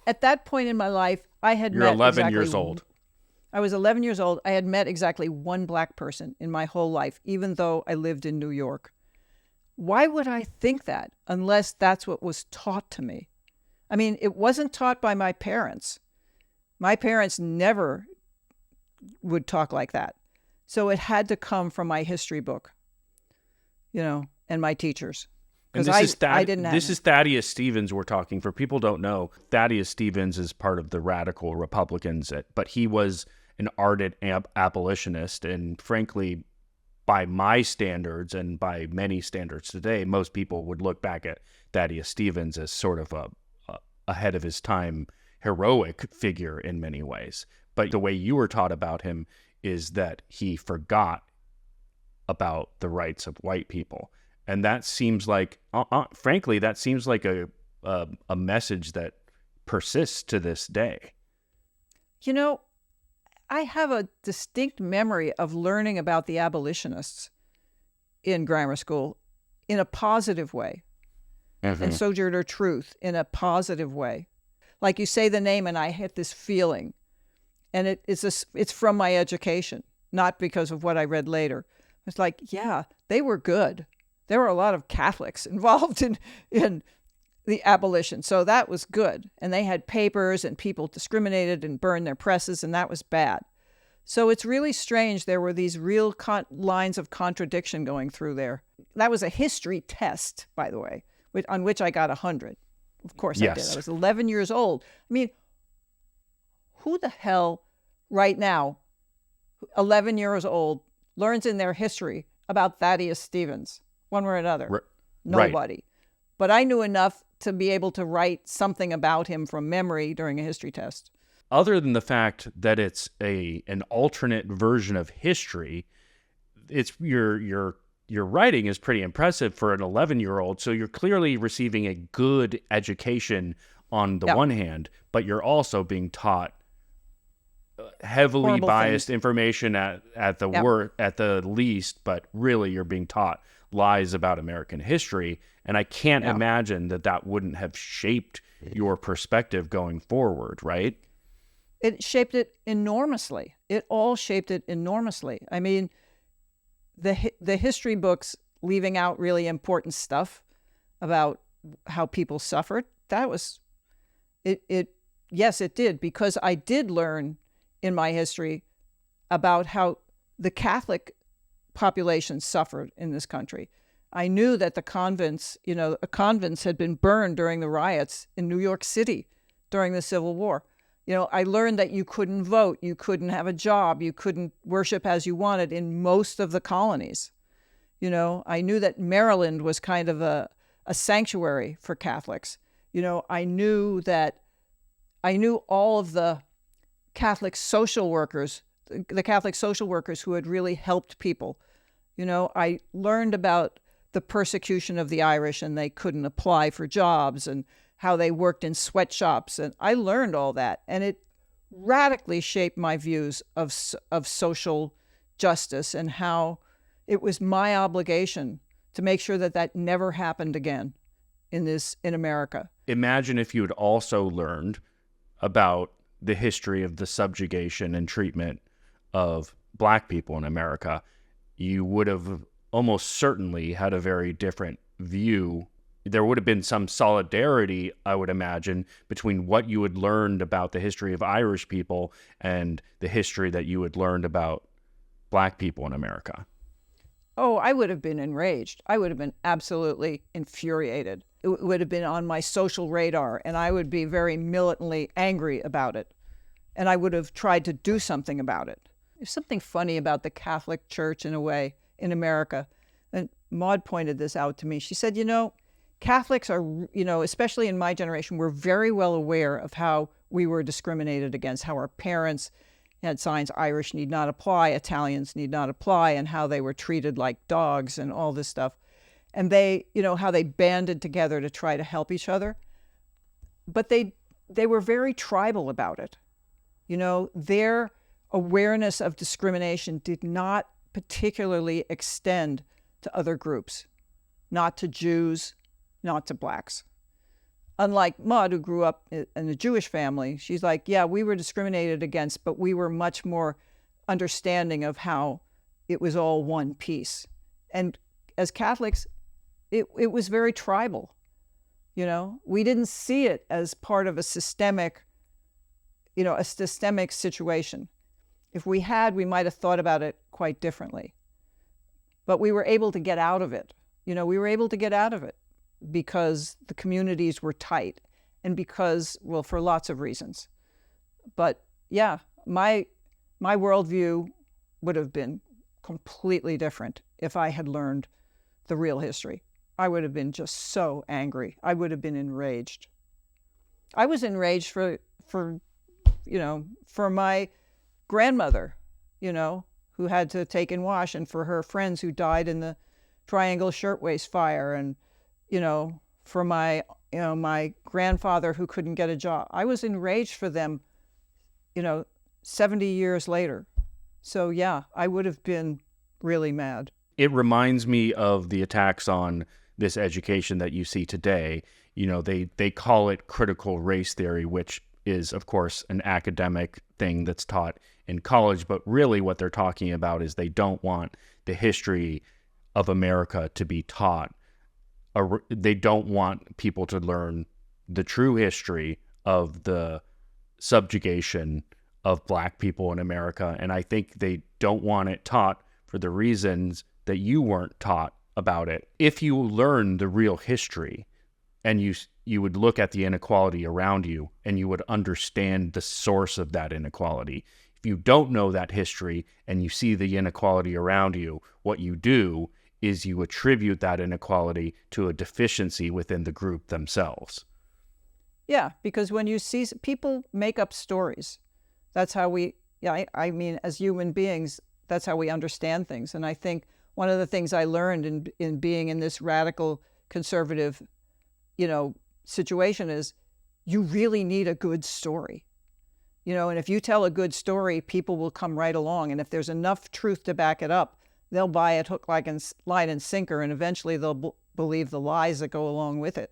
At that point in my life, I had You're 11 years old. I was 11 years old. I had met exactly one black person in my whole life, even though I lived in New York. Why would I think that unless that's what was taught to me? I mean, it wasn't taught by my parents. My parents never would talk like that. So it had to come from my history book, and my teachers. And this is Thaddeus Stevens we're talking. For people who don't know, Thaddeus Stevens is part of the radical Republicans, but he was an ardent abolitionist. And frankly, by my standards and by many standards today, most people would look back at Thaddeus Stevens as sort of a ahead of his time, heroic figure in many ways. But the way you were taught about him is that he forgot about the rights of white people. And that seems like, frankly, that seems like a message that persists to this day. I have a distinct memory of learning about the abolitionists in grammar school in a positive way, and Sojourner Truth in a positive way. Like, you say the name and I hit this feeling, and it's from my education, not because of what I read later. It's like, yeah, they were good. There were a lot of Catholics involved in the abolition, so that was good. And they had papers, and people discriminated and burned their presses, and that was bad. So it's really strange. There were these real lines of contradiction going through there. That was a history test, by the way, on which I got 100. Of course I did. I was 11 years old. I mean, who the hell right now, 11 years old, learns in their history about Thaddeus Stevens, one way or another? Nobody. Right. But I knew enough to be able to write something about him from memory during a history test. Other than the fact that it's an alternate version of history, it's your writing is pretty impressive for an 11-year-old. So you're clearly receiving a good education on the one hand, but you're also being taught heavily horrible biased things. Information at the least, but really you're being taught lies about American history. And I can't imagine that wouldn't have shaped your perspective going forward, right? It shaped it enormously. It all shaped it enormously. I mean, the history books leaving out really important stuff about how people suffered. That was it. Yes, it did, because I did learn in my history about how the Catholic population suffered in this country. I knew that the convents had been burned during the riots in New York City during the Civil War. I learned that you couldn't vote, you couldn't have a job, you couldn't worship as you wanted in most of the colonies. I knew that Maryland was kind of a sanctuary for Catholics. I knew all of the Catholic social workers, who had really helped people. I learned about the persecution of the Irish, and they couldn't apply for jobs, and how they worked in sweatshops. And I learned all that, and it radically shaped my views of social justice, and how it was my obligation to make sure that that never happened again in America. Imagine if you had also learned about the history of the subjugation and treatment of Black people in America. You would have almost certainly had a very different view. There would have been some solidarity, I would imagine, between what you had learned about the history of Irish people and the history that you had learned about Black people in America. Oh, I would have been enraged. I would have been absolutely infuriated. It would have been on my social radar, and I would be very militantly angry about it. And I would have tried to do something about it. There's something funny about the Catholic Church, in a way, in America. And Maud pointed this out to me. She said, Catholics are, especially in my generation, we're very well aware of how we were discriminated against, how our parents had signs, Irish need not apply, Italians need not apply, and how they were treated like dogs and all this stuff. And they, how they banded together to try to help each other. But they were very tribal about it. Their awareness of discrimination did not particularly extend to other groups, not to Jews, not to Blacks. Unlike Maud, who grew up in a Jewish family, she's like, yeah, we were discriminated against, but we were much more understanding of how it was all one piece. And as Catholics, it was very tribal. We didn't see it as part of a systemic situation. If we had, we might have thought about it quite differently. But we were able to get out of it. Because the communities were tight, and because, well, for lots of reasons. But yeah, my worldview would have been completely different if I had learned the real history. I would have been just so angry. I would have been enraged. I was enraged for my grandmother, who had to take and wash, and for her friends who died in the Triangle Shirtwaist Fire, and for my grandfather who couldn't get a job. I was enraged for them, 70 years later. So yeah, I would have been really mad. It reminds me of the attacks on this education that you see today. They call it critical race theory, which is, of course, an academic thing that's taught in college. But really what they're talking about is they don't want the history of America to be taught. They don't want people to learn the true history of the subjugation of Black people in America. And I think they don't want it taught for the reasons that you weren't taught about it. If you learn the real history, and you would look at the inequality around you, and you would understand the source of that inequality. If you don't know that history and you see the inequality around you, what you do is you attribute that inequality to a deficiency within the group themselves. Yeah, because when you see people make up stories, that's how I mean, as human beings, that's how we understand things. And I think one of the things I learned in being in this radical conservative, situation is you really need a good story. And if you tell a good story, people will come right along. And if there's enough truth to back it up, they'll buy it hook, line, and sinker, and eventually they'll believe the lies that go along with it.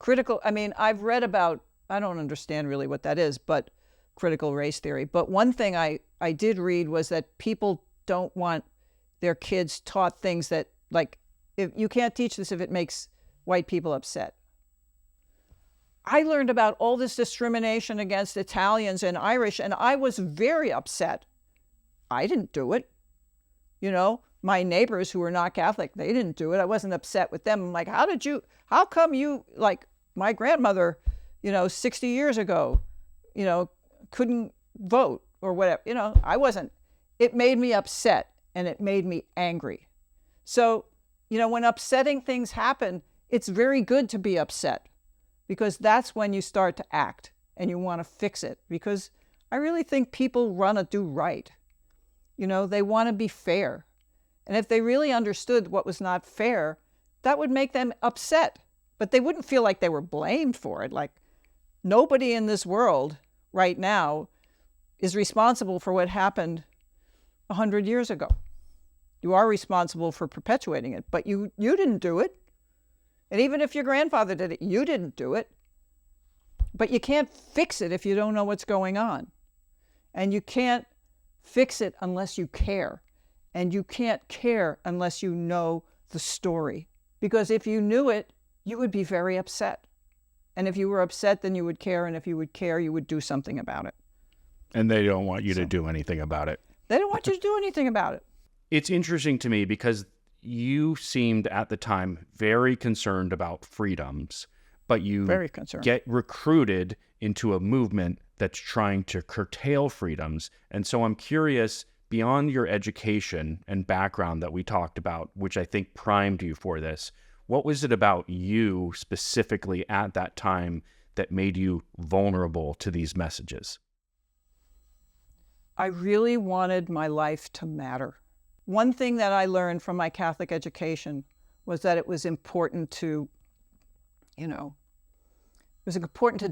I've read about, I don't understand really what that is, but critical race theory. But one thing I did read was that people don't want their kids taught things that, like, if you can't teach this if it makes white people upset. I learned about all this discrimination against Italians and Irish, and I was very upset. I didn't do it. You know, my neighbors who were not Catholic, they didn't do it. I wasn't upset with them. I'm like, how come you, like my grandmother, 60 years ago, couldn't vote or whatever. I wasn't. It made me upset and it made me angry. So, when upsetting things happen, it's very good to be upset, because that's when you start to act and you want to fix it. Because I really think people want to do right. They want to be fair. And if they really understood what was not fair, that would make them upset. But they wouldn't feel like they were blamed for it. Like, nobody in this world right now is responsible for what happened 100 years ago. You are responsible for perpetuating it, but you didn't do it. And even if your grandfather did it, you didn't do it. But you can't fix it if you don't know what's going on. And you can't fix it unless you care. And you can't care unless you know the story. Because if you knew it, you would be very upset. And if you were upset, then you would care. And if you would care, you would do something about it. And they don't want you to do anything about it. They don't want you to do anything about it. It's interesting to me because you seemed at the time very concerned about freedoms, but you get recruited into a movement that's trying to curtail freedoms. And so I'm curious, beyond your education and background that we talked about, which I think primed you for this, what was it about you specifically at that time that made you vulnerable to these messages? I really wanted my life to matter. One thing that I learned from my Catholic education was that it was important to,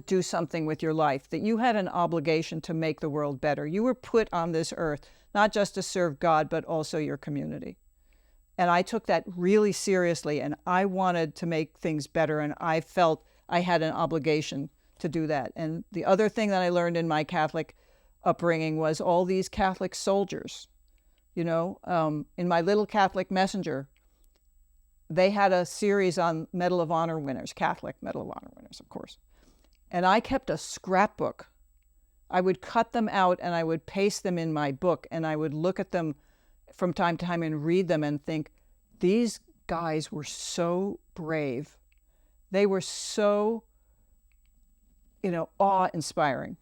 do something with your life, that you had an obligation to make the world better. You were put on this earth, not just to serve God, but also your community. And I took that really seriously, and I wanted to make things better, and I felt I had an obligation to do that. And the other thing that I learned in my Catholic upbringing was all these Catholic soldiers. In my little Catholic Messenger, they had a series on Medal of Honor winners, Catholic Medal of Honor winners, of course. And I kept a scrapbook. I would cut them out and I would paste them in my book, and I would look at them from time to time and read them and think, these guys were so brave. They were so, awe-inspiring.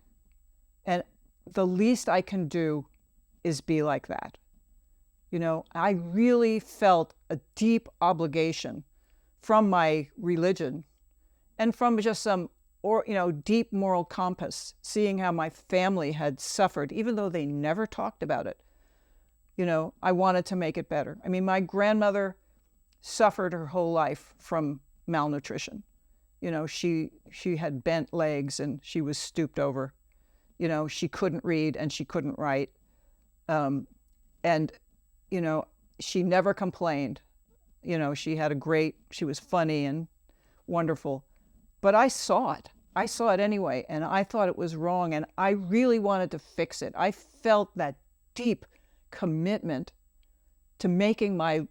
And the least I can do is be like that. I really felt a deep obligation from my religion and from just some, deep moral compass, seeing how my family had suffered, even though they never talked about it. I wanted to make it better. I mean, my grandmother suffered her whole life from malnutrition. She had bent legs and she was stooped over. She couldn't read and she couldn't write. She never complained. She was funny and wonderful. But I saw it. I saw it anyway, and I thought it was wrong, and I really wanted to fix it. I felt that deep commitment to making my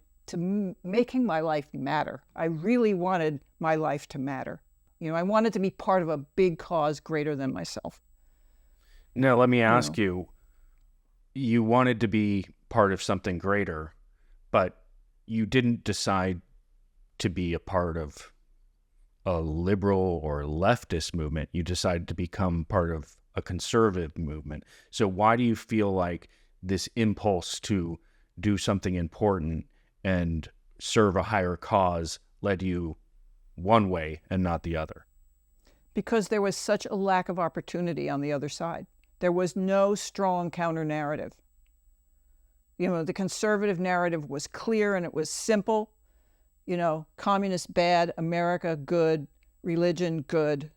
life matter. I really wanted my life to matter. I wanted to be part of a big cause greater than myself. Now, let me ask you, you wanted to be part of something greater, but you didn't decide to be a part of a liberal or leftist movement. You decided to become part of a conservative movement. So why do you feel like this impulse to do something important and serve a higher cause led you one way and not the other? Because there was such a lack of opportunity on the other side. There was no strong counter-narrative. The conservative narrative was clear and it was simple. Communist bad, America good, religion good.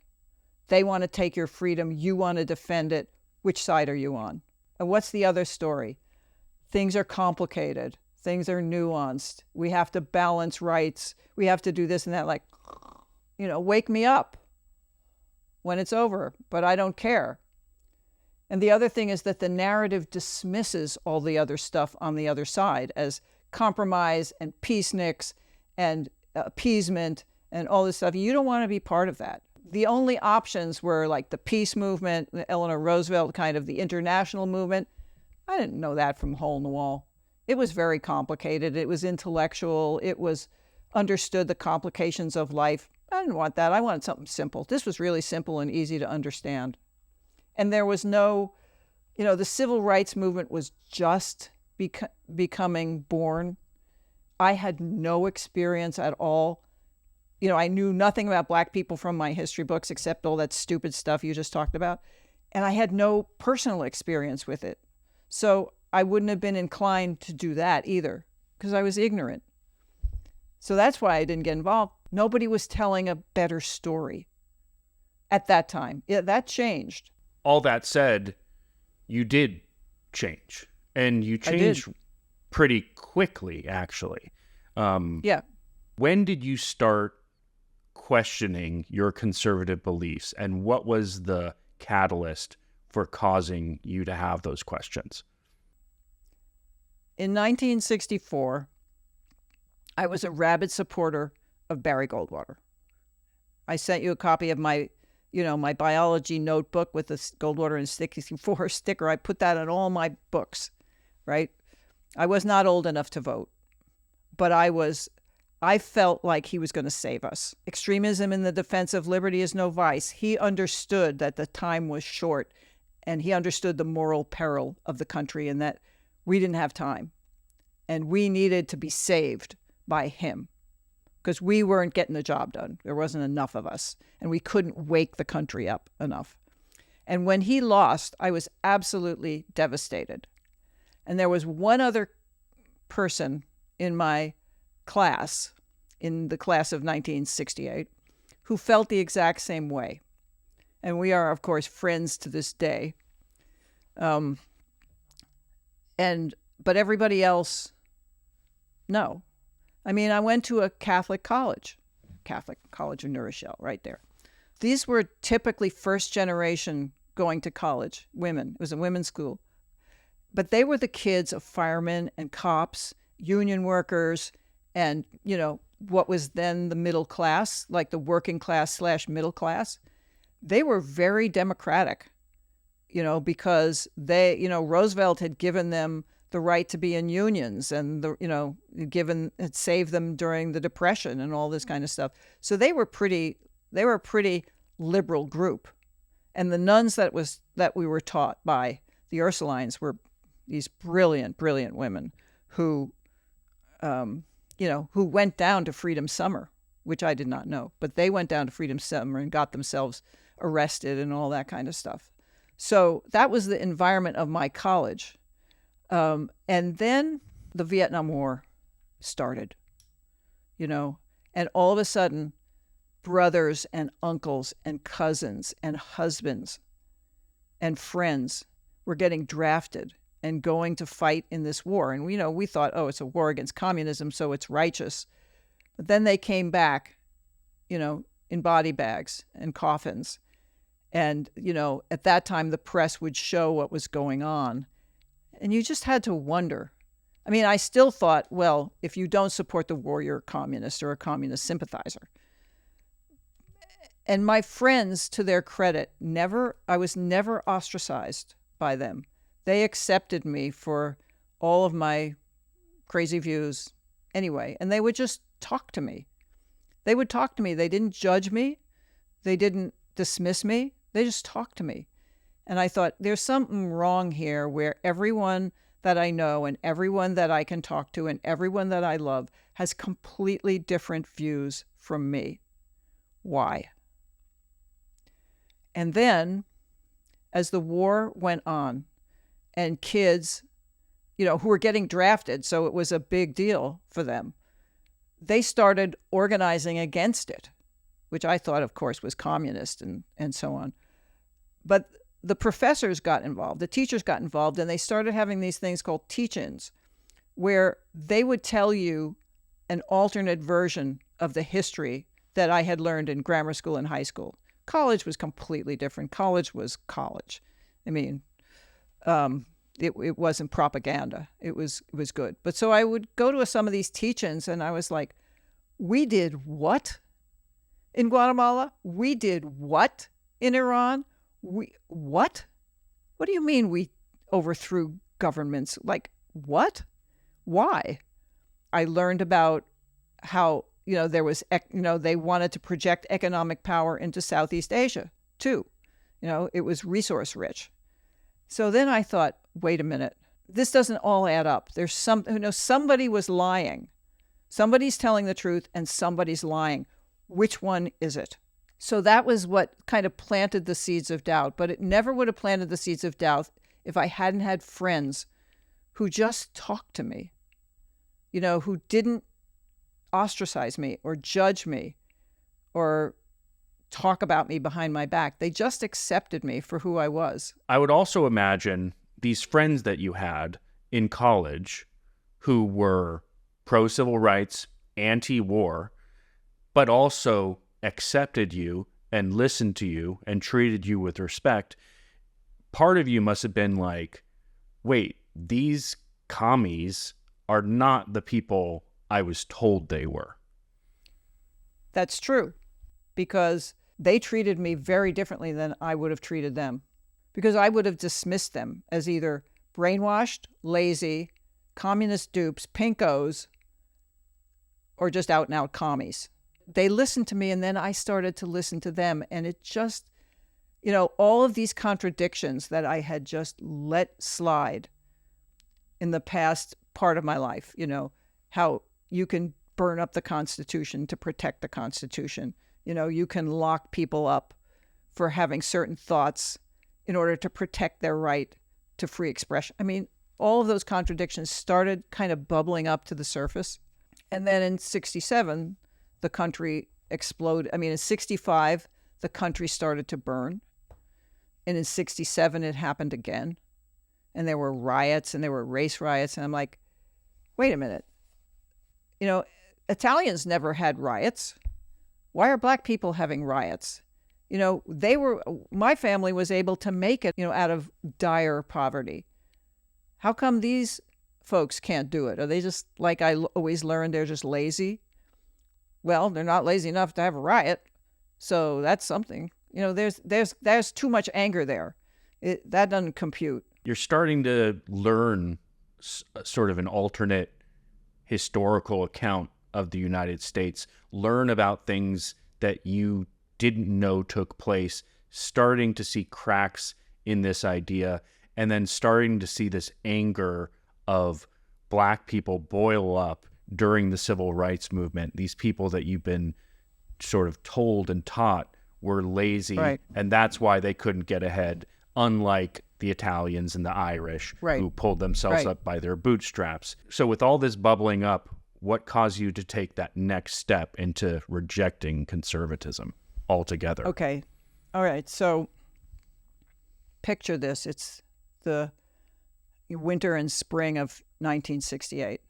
They want to take your freedom. You want to defend it. Which side are you on? And what's the other story? Things are complicated. Things are nuanced. We have to balance rights. We have to do this and that. Like, wake me up when it's over, but I don't care. And the other thing is that the narrative dismisses all the other stuff on the other side as compromise and peaceniks and appeasement and all this stuff. You don't want to be part of that. The only options were like the peace movement, the Eleanor Roosevelt kind of the international movement. I didn't know that from hole in the wall. It was very complicated. It was intellectual. It was understood the complications of life. I didn't want that. I wanted something simple. This was really simple and easy to understand. And there was no, the civil rights movement was just becoming born. I had no experience at all. I knew nothing about Black people from my history books except all that stupid stuff you just talked about. And I had no personal experience with it. So I wouldn't have been inclined to do that either because I was ignorant. So that's why I didn't get involved. Nobody was telling a better story at that time. Yeah, that changed. All that said, you did change. And you changed pretty quickly, actually. Yeah. When did you start questioning your conservative beliefs, and what was the catalyst for causing you to have those questions? In 1964, I was a rabid supporter of Barry Goldwater. I sent you a copy of my biology notebook with the Goldwater and 64 sticker. I put that on all my books, right? I was not old enough to vote, but I felt like he was going to save us. Extremism in the defense of liberty is no vice. He understood that the time was short, and he understood the moral peril of the country and that we didn't have time. And we needed to be saved by him because we weren't getting the job done. There wasn't enough of us, and we couldn't wake the country up enough. And when he lost, I was absolutely devastated. And there was one other person in my class, in the class of 1968, who felt the exact same way. And we are, of course, friends to this day. But everybody else, no. I mean, I went to a Catholic college of New Rochelle, right there. These were typically first generation going to college, women. It was a women's school. But they were the kids of firemen and cops, union workers, and, what was then the middle class, like the working class / middle class. They were very democratic, because Roosevelt had given them the right to be in unions and had saved them during the Depression and all this kind of stuff. So they were a pretty liberal group. And the nuns that we were taught by, the Ursulines, were these brilliant, brilliant women who went down to Freedom Summer, which I did not know, but they went down to Freedom Summer and got themselves arrested and all that kind of stuff. So that was the environment of my college. And then the Vietnam War started, and all of a sudden, brothers and uncles and cousins and husbands and friends were getting drafted and going to fight in this war. And we thought, oh, it's a war against communism, so it's righteous. But then they came back, in body bags and coffins. And, at that time, the press would show what was going on. And you just had to wonder. I mean, I still thought, well, if you don't support the war, you're a communist or a communist sympathizer. And my friends, to their credit, I was never ostracized by them. They accepted me for all of my crazy views anyway, and they would just talk to me. They would talk to me. They didn't judge me. They didn't dismiss me. They just talked to me. And I thought, there's something wrong here where everyone that I know and everyone that I can talk to and everyone that I love has completely different views from me. Why? And then, as the war went on, and kids, who were getting drafted, so it was a big deal for them, they started organizing against it, which I thought, of course, was communist and so on. But the professors got involved, the teachers got involved, and they started having these things called teach-ins, where they would tell you an alternate version of the history that I had learned in grammar school and high school. College was completely different. College was college. I mean, it wasn't propaganda. It was good. But so I would go to some of these teach-ins, and I was like, We did what in Guatemala? We did what in Iran? What? What do you mean we overthrew governments? Like, what? Why? I learned about how, there was, they wanted to project economic power into Southeast Asia, too. It was resource rich. So then I thought, wait a minute, this doesn't all add up. There's somebody was lying. Somebody's telling the truth and somebody's lying. Which one is it? So that was what kind of planted the seeds of doubt. But it never would have planted the seeds of doubt if I hadn't had friends who just talked to me, who didn't ostracize me or judge me or talk about me behind my back. They just accepted me for who I was. I would also imagine these friends that you had in college who were pro-civil rights, anti-war, but also accepted you and listened to you and treated you with respect. Part of you must have been like, wait, these commies are not the people I was told they were. That's true, because they treated me very differently than I would have treated them, because I would have dismissed them as either brainwashed, lazy, communist dupes, pinkos, or just out-and-out commies. They listened to me, and then I started to listen to them, and it just, all of these contradictions that I had just let slide in the past part of my life, how you can burn up the Constitution to protect the Constitution. You can lock people up for having certain thoughts in order to protect their right to free expression. I mean, all of those contradictions started kind of bubbling up to the surface. And then in 67, the country exploded. I mean, in 65, the country started to burn. And in 67, it happened again. And there were riots and there were race riots. And I'm like, wait a minute. Italians never had riots. Why are black people having riots? My family was able to make it, out of dire poverty. How come these folks can't do it? Are they just, like I always learned, they're just lazy? Well, they're not lazy enough to have a riot. So that's something. There's too much anger there. That doesn't compute. You're starting to learn sort of an alternate historical account of the United States, learn about things that you didn't know took place, starting to see cracks in this idea, and then starting to see this anger of black people boil up during the civil rights movement. These people that you've been sort of told and taught were lazy, right, and that's why they couldn't get ahead, unlike the Italians and the Irish, right, who pulled themselves right up by their bootstraps. So with all this bubbling up, what caused you to take that next step into rejecting conservatism altogether? Okay. All right. So picture this. It's the winter and spring of 1968.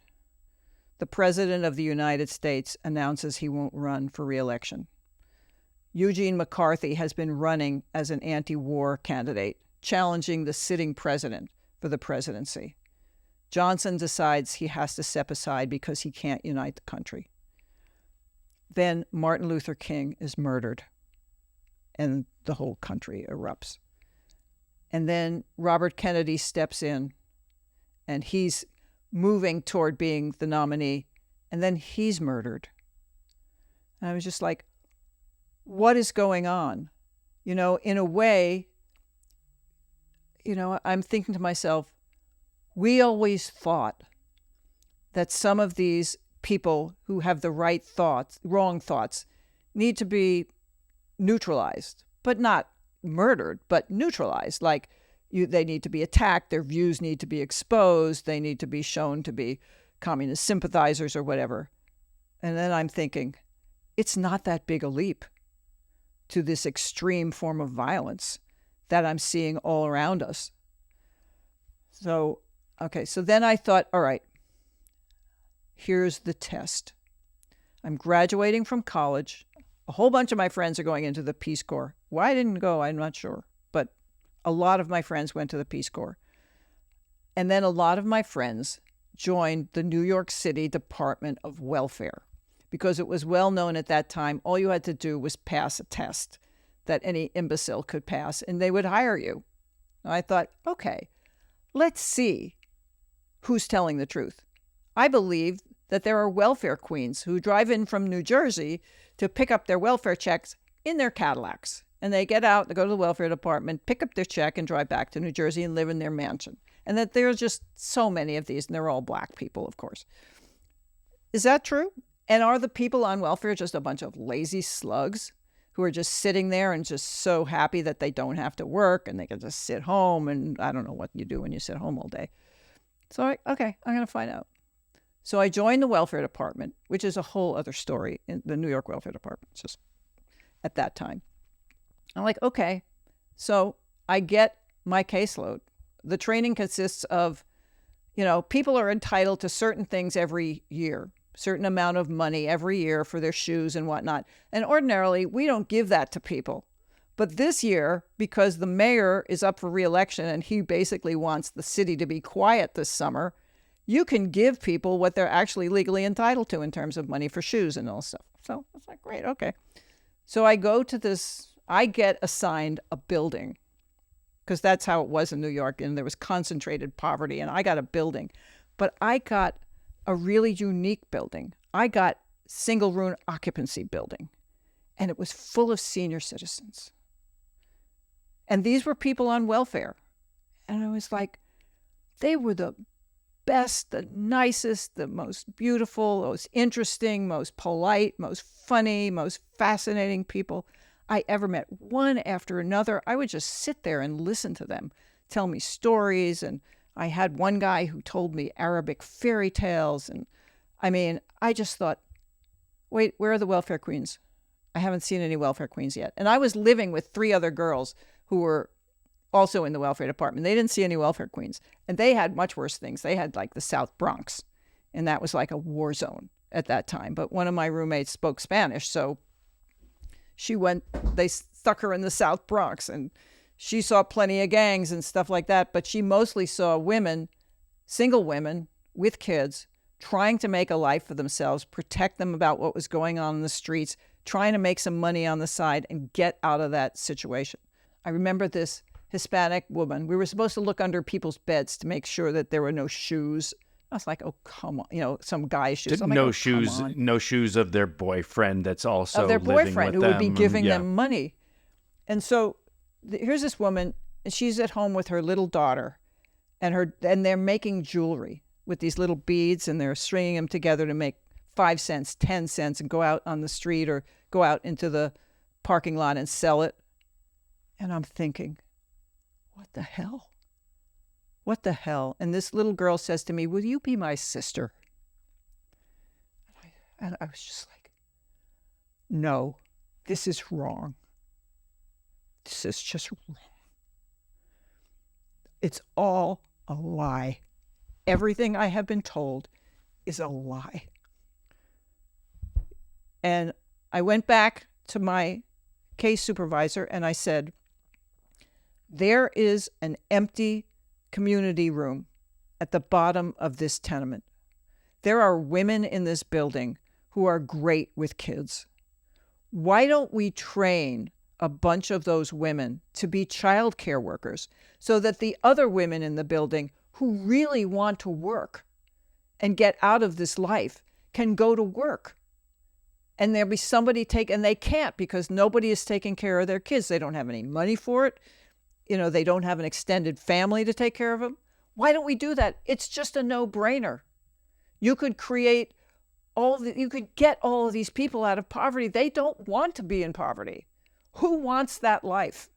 The President of the United States announces he won't run for re-election. Eugene McCarthy has been running as an anti-war candidate, challenging the sitting president for the presidency. Johnson decides he has to step aside because he can't unite the country. Then Martin Luther King is murdered, and the whole country erupts. And then Robert Kennedy steps in, and he's moving toward being the nominee, and then he's murdered. And I was just like, what is going on? In a way, I'm thinking to myself, we always thought that some of these people who have the right thoughts, wrong thoughts, need to be neutralized, but not murdered, but neutralized. Like they need to be attacked, their views need to be exposed, they need to be shown to be communist sympathizers or whatever. And then I'm thinking, it's not that big a leap to this extreme form of violence that I'm seeing all around us. So then I thought, all right, here's the test. I'm graduating from college. A whole bunch of my friends are going into the Peace Corps. Why I didn't go, I'm not sure. But a lot of my friends went to the Peace Corps. And then a lot of my friends joined the New York City Department of Welfare. because it was well known at that time all you had to do was pass a test that any imbecile could pass, and they would hire you. And I thought, okay, let's see who's telling the truth. I believe that there are welfare queens who drive in from New Jersey to pick up their welfare checks in their Cadillacs. And they get out, they go to the welfare department, pick up their check, and drive back to New Jersey and live in their mansion. And that there's just so many of these, and they're all black people, of course. Is that true? And are the people on welfare just a bunch of lazy slugs who are just sitting there and just so happy that they don't have to work and they can just sit home? And I don't know what you do when you sit home all day. So, okay, I'm going to find out. So I joined the welfare department, which is a whole other story, in the New York welfare department, just at that time. I'm like, okay. So I get my caseload. The training consists of, people are entitled to certain things every year, certain amount of money every year for their shoes and whatnot. And ordinarily, we don't give that to people. But this year, because the mayor is up for re-election and he basically wants the city to be quiet this summer, you can give people what they're actually legally entitled to in terms of money for shoes and all stuff. So it's like, great, okay. So I get assigned a building, because that's how it was in New York, and there was concentrated poverty, and I got a building. But I got a really unique building. I got single room occupancy building, and it was full of senior citizens. And these were people on welfare. And I was like, they were the best, the nicest, the most beautiful, most interesting, most polite, most funny, most fascinating people I ever met. One after another, I would just sit there and listen to them tell me stories. And I had one guy who told me Arabic fairy tales. And I just thought, wait, where are the welfare queens? I haven't seen any welfare queens yet. And I was living with 3 other girls who were also in the welfare department. They didn't see any welfare queens. And they had much worse things. They had like the South Bronx. And that was like a war zone at that time. But one of my roommates spoke Spanish. So they stuck her in the South Bronx. And she saw plenty of gangs and stuff like that. But she mostly saw women, single women with kids, trying to make a life for themselves, protect them about what was going on in the streets, trying to make some money on the side and get out of that situation. I remember this Hispanic woman. We were supposed to look under people's beds to make sure that there were no shoes. I was like, oh, come on. Some guy's shoes. No shoes of their boyfriend that's also of their living boyfriend with who them. would be giving them money. And so here's this woman, and she's at home with her little daughter, and they're making jewelry with these little beads, and they're stringing them together to make 5 cents, 10 cents, and go out on the street or go out into the parking lot and sell it. And I'm thinking, what the hell? What the hell? And this little girl says to me, will you be my sister? And I was just like, no, this is wrong. This is just wrong. It's all a lie. Everything I have been told is a lie. And I went back to my case supervisor and I said, there is an empty community room at the bottom of this tenement. There are women in this building who are great with kids. Why don't we train a bunch of those women to be child care workers so that the other women in the building who really want to work and get out of this life can go to work? And there'll be somebody and they can't because nobody is taking care of their kids. They don't have any money for it. They don't have an extended family to take care of them. Why don't we do that? It's just a no-brainer. You could get all of these people out of poverty. They don't want to be in poverty. Who wants that life?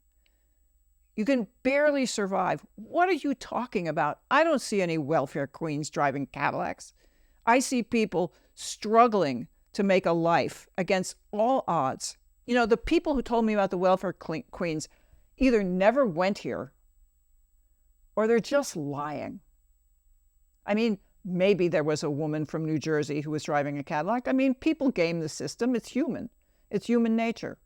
You can barely survive. What are you talking about? I don't see any welfare queens driving Cadillacs. I see people struggling to make a life against all odds. The people who told me about the welfare queens either never went here or they're just lying. Maybe there was a woman from New Jersey who was driving a Cadillac. People game the system. It's human. It's human nature.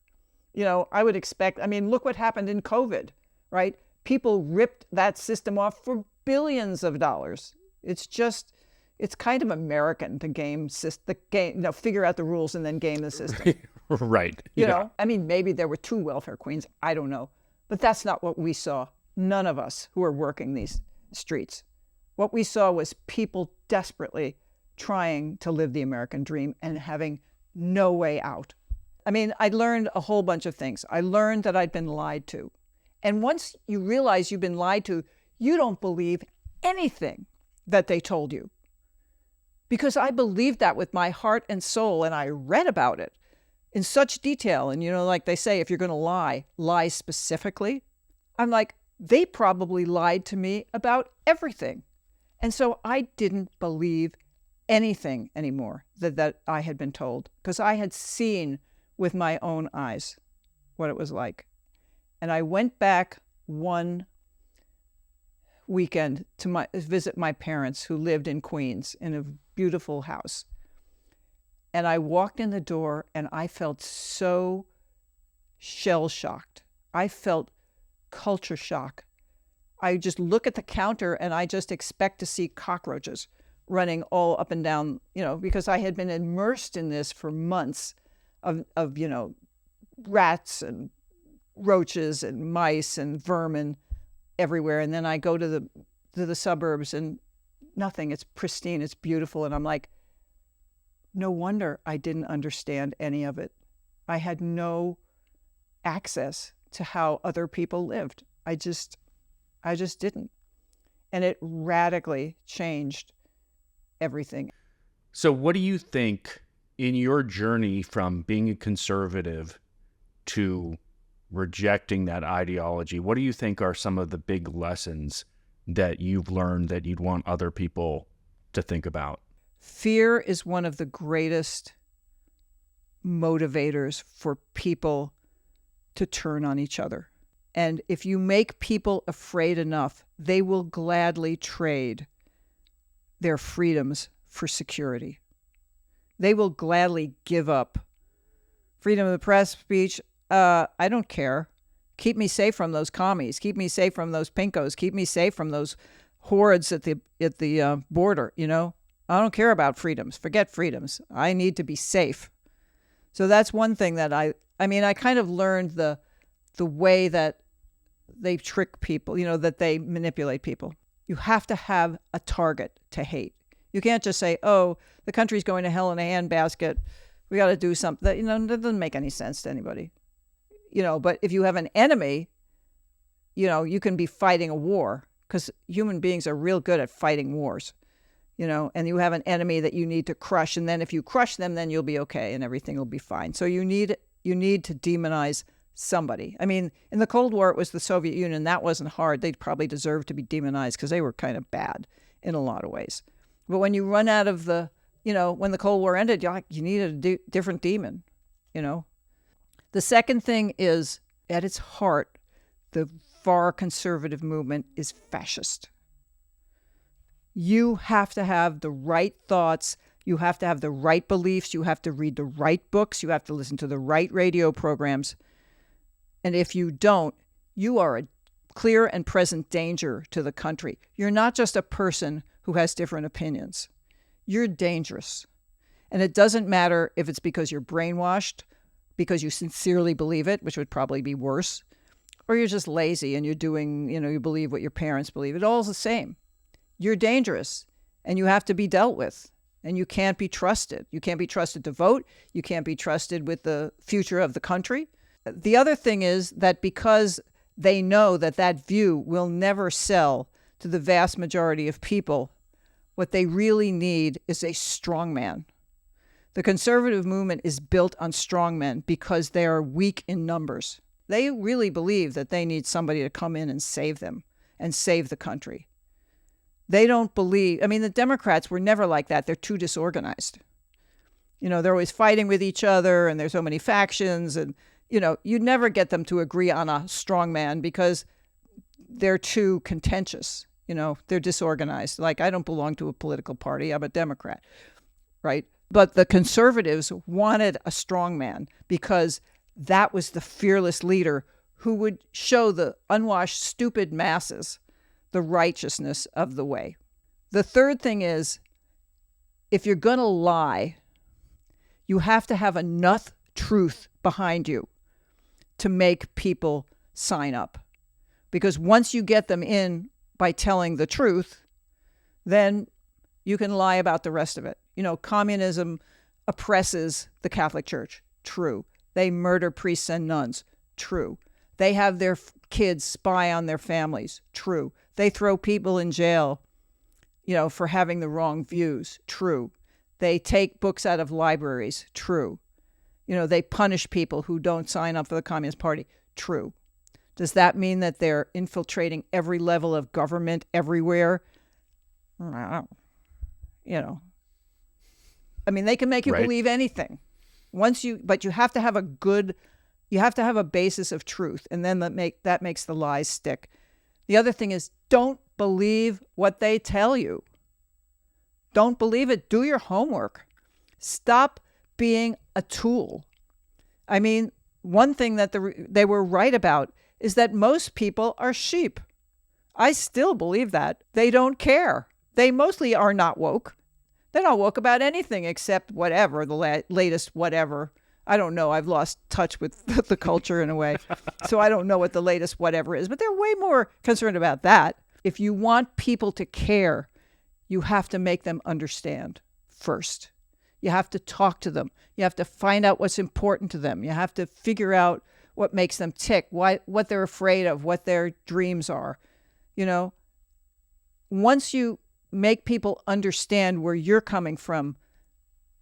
I would expect, look what happened in COVID, right? People ripped that system off for billions of dollars. It's just, it's kind of American to figure out the rules and then game the system. Right. You know, I mean, maybe there were 2 welfare queens. I don't know. But that's not what we saw. None of us who are working these streets. What we saw was people desperately trying to live the American dream and having no way out. I mean, I learned a whole bunch of things. I learned that I'd been lied to. And once you realize you've been lied to, you don't believe anything that they told you. Because I believed that with my heart and soul, and I read about it in such detail. And, you know, like they say, if you're going to lie specifically. I'm like, they probably lied to me about everything. And so I didn't believe anything anymore that I had been told, because I had seen with my own eyes what it was like. And I went back one weekend to visit my parents who lived in Queens in a beautiful house. And I walked in the door and I felt so shell-shocked. I felt culture shock. I just look at the counter and I just expect to see cockroaches running all up and down, you know, because I had been immersed in this for months of you know, rats and roaches and mice and vermin everywhere. And then I go to the suburbs and nothing. It's pristine. It's beautiful. And I'm like, no wonder I didn't understand any of it. I had no access to how other people lived. I just didn't. And it radically changed everything. So what do you think in your journey from being a conservative to rejecting that ideology, what do you think are some of the big lessons that you've learned that you'd want other people to think about? Fear is one of the greatest motivators for people to turn on each other. And if you make people afraid enough, they will gladly trade their freedoms for security. They will gladly give up freedom of the press, speech. I don't care. Keep me safe from those commies. Keep me safe from those pinkos. Keep me safe from those hordes at the border. You know, I don't care about freedoms. Forget freedoms. I need to be safe. So that's one thing that I kind of learned the way that they trick people, you know, that they manipulate people. You have to have a target to hate. You can't just say, oh, the country's going to hell in a handbasket. We got to do something. That, you know, that doesn't make any sense to anybody. You know, but if you have an enemy, you know, you can be fighting a war, because human beings are real good at fighting wars, you know, and you have an enemy that you need to crush. And then if you crush them, then you'll be okay and everything will be fine. So you need to demonize somebody. I mean, in the Cold War, it was the Soviet Union. That wasn't hard. They probably deserved to be demonized because they were kind of bad in a lot of ways. But when you run out of when the Cold War ended, you needed a different demon, you know. The second thing is, at its heart, the far conservative movement is fascist. You have to have the right thoughts. You have to have the right beliefs. You have to read the right books. You have to listen to the right radio programs. And if you don't, you are a clear and present danger to the country. You're not just a person who has different opinions. You're dangerous. And it doesn't matter if it's because you're brainwashed, because you sincerely believe it, which would probably be worse, or you're just lazy and you're doing, you believe what your parents believe. It all's the same. You're dangerous and you have to be dealt with, and you can't be trusted. You can't be trusted to vote. You can't be trusted with the future of the country. The other thing is that because they know that view will never sell to the vast majority of people, what they really need is a strong man. The conservative movement is built on strong men because they are weak in numbers. They really believe that they need somebody to come in and save them and save the country. They don't believe, the Democrats were never like that. They're too disorganized. They're always fighting with each other and there's so many factions, and, you'd never get them to agree on a strong man because they're too contentious. They're disorganized. Like, I don't belong to a political party. I'm a Democrat, right? But the conservatives wanted a strong man because that was the fearless leader who would show the unwashed, stupid masses the righteousness of the way. The third thing is, if you're going to lie, you have to have enough truth behind you to make people sign up. Because once you get them in by telling the truth, then you can lie about the rest of it. Communism oppresses the Catholic Church. True. They murder priests and nuns. True. They have their kids spy on their families. True. They throw people in jail, for having the wrong views. True. They take books out of libraries. True. They punish people who don't sign up for the Communist Party. True. Does that mean that they're infiltrating every level of government everywhere? They can make you believe anything. But you have to have a basis of truth, and then that makes the lies stick. The other thing is, don't believe what they tell you. Don't believe it. Do your homework. Stop being a tool. One thing that they were right about is that most people are sheep. I still believe that. They don't care. They mostly are not woke. They're not woke about anything except whatever, the latest whatever. I don't know. I've lost touch with the culture in a way. So I don't know what the latest whatever is. But they're way more concerned about that. If you want people to care, you have to make them understand first. You have to talk to them. You have to find out what's important to them. You have to figure out what makes them tick, what they're afraid of, what their dreams are. Once you make people understand where you're coming from,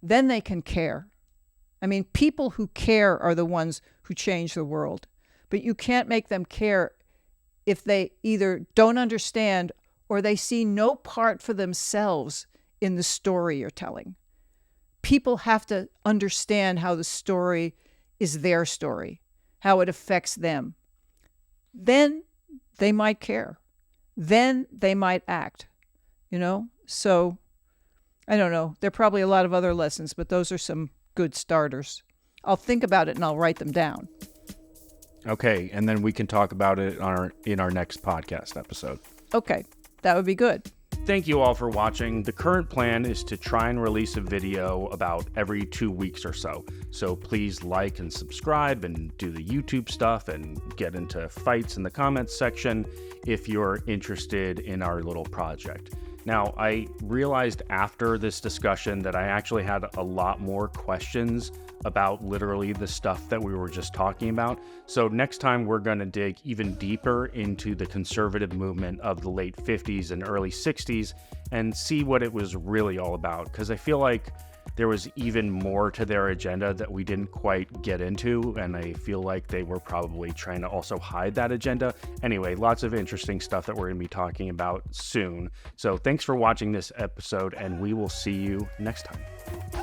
then they can care. People who care are the ones who change the world. But you can't make them care if they either don't understand or they see no part for themselves in the story you're telling. People have to understand how the story is their story, how it affects them. Then they might care. Then they might act. So I don't know. There are probably a lot of other lessons, but those are some good starters. I'll think about it and I'll write them down. Okay, and then we can talk about it in our next podcast episode. Okay, that would be good. Thank you all for watching. The current plan is to try and release a video about every 2 weeks or so. So please like and subscribe and do the YouTube stuff and get into fights in the comments section if you're interested in our little project. Now, I realized after this discussion that I actually had a lot more questions about literally the stuff that we were just talking about. So next time we're going to dig even deeper into the conservative movement of the late 50s and early 60s and see what it was really all about. Because I feel like there was even more to their agenda that we didn't quite get into, and I feel like they were probably trying to also hide that agenda. Anyway, lots of interesting stuff that we're going to be talking about soon. So thanks for watching this episode, and we will see you next time.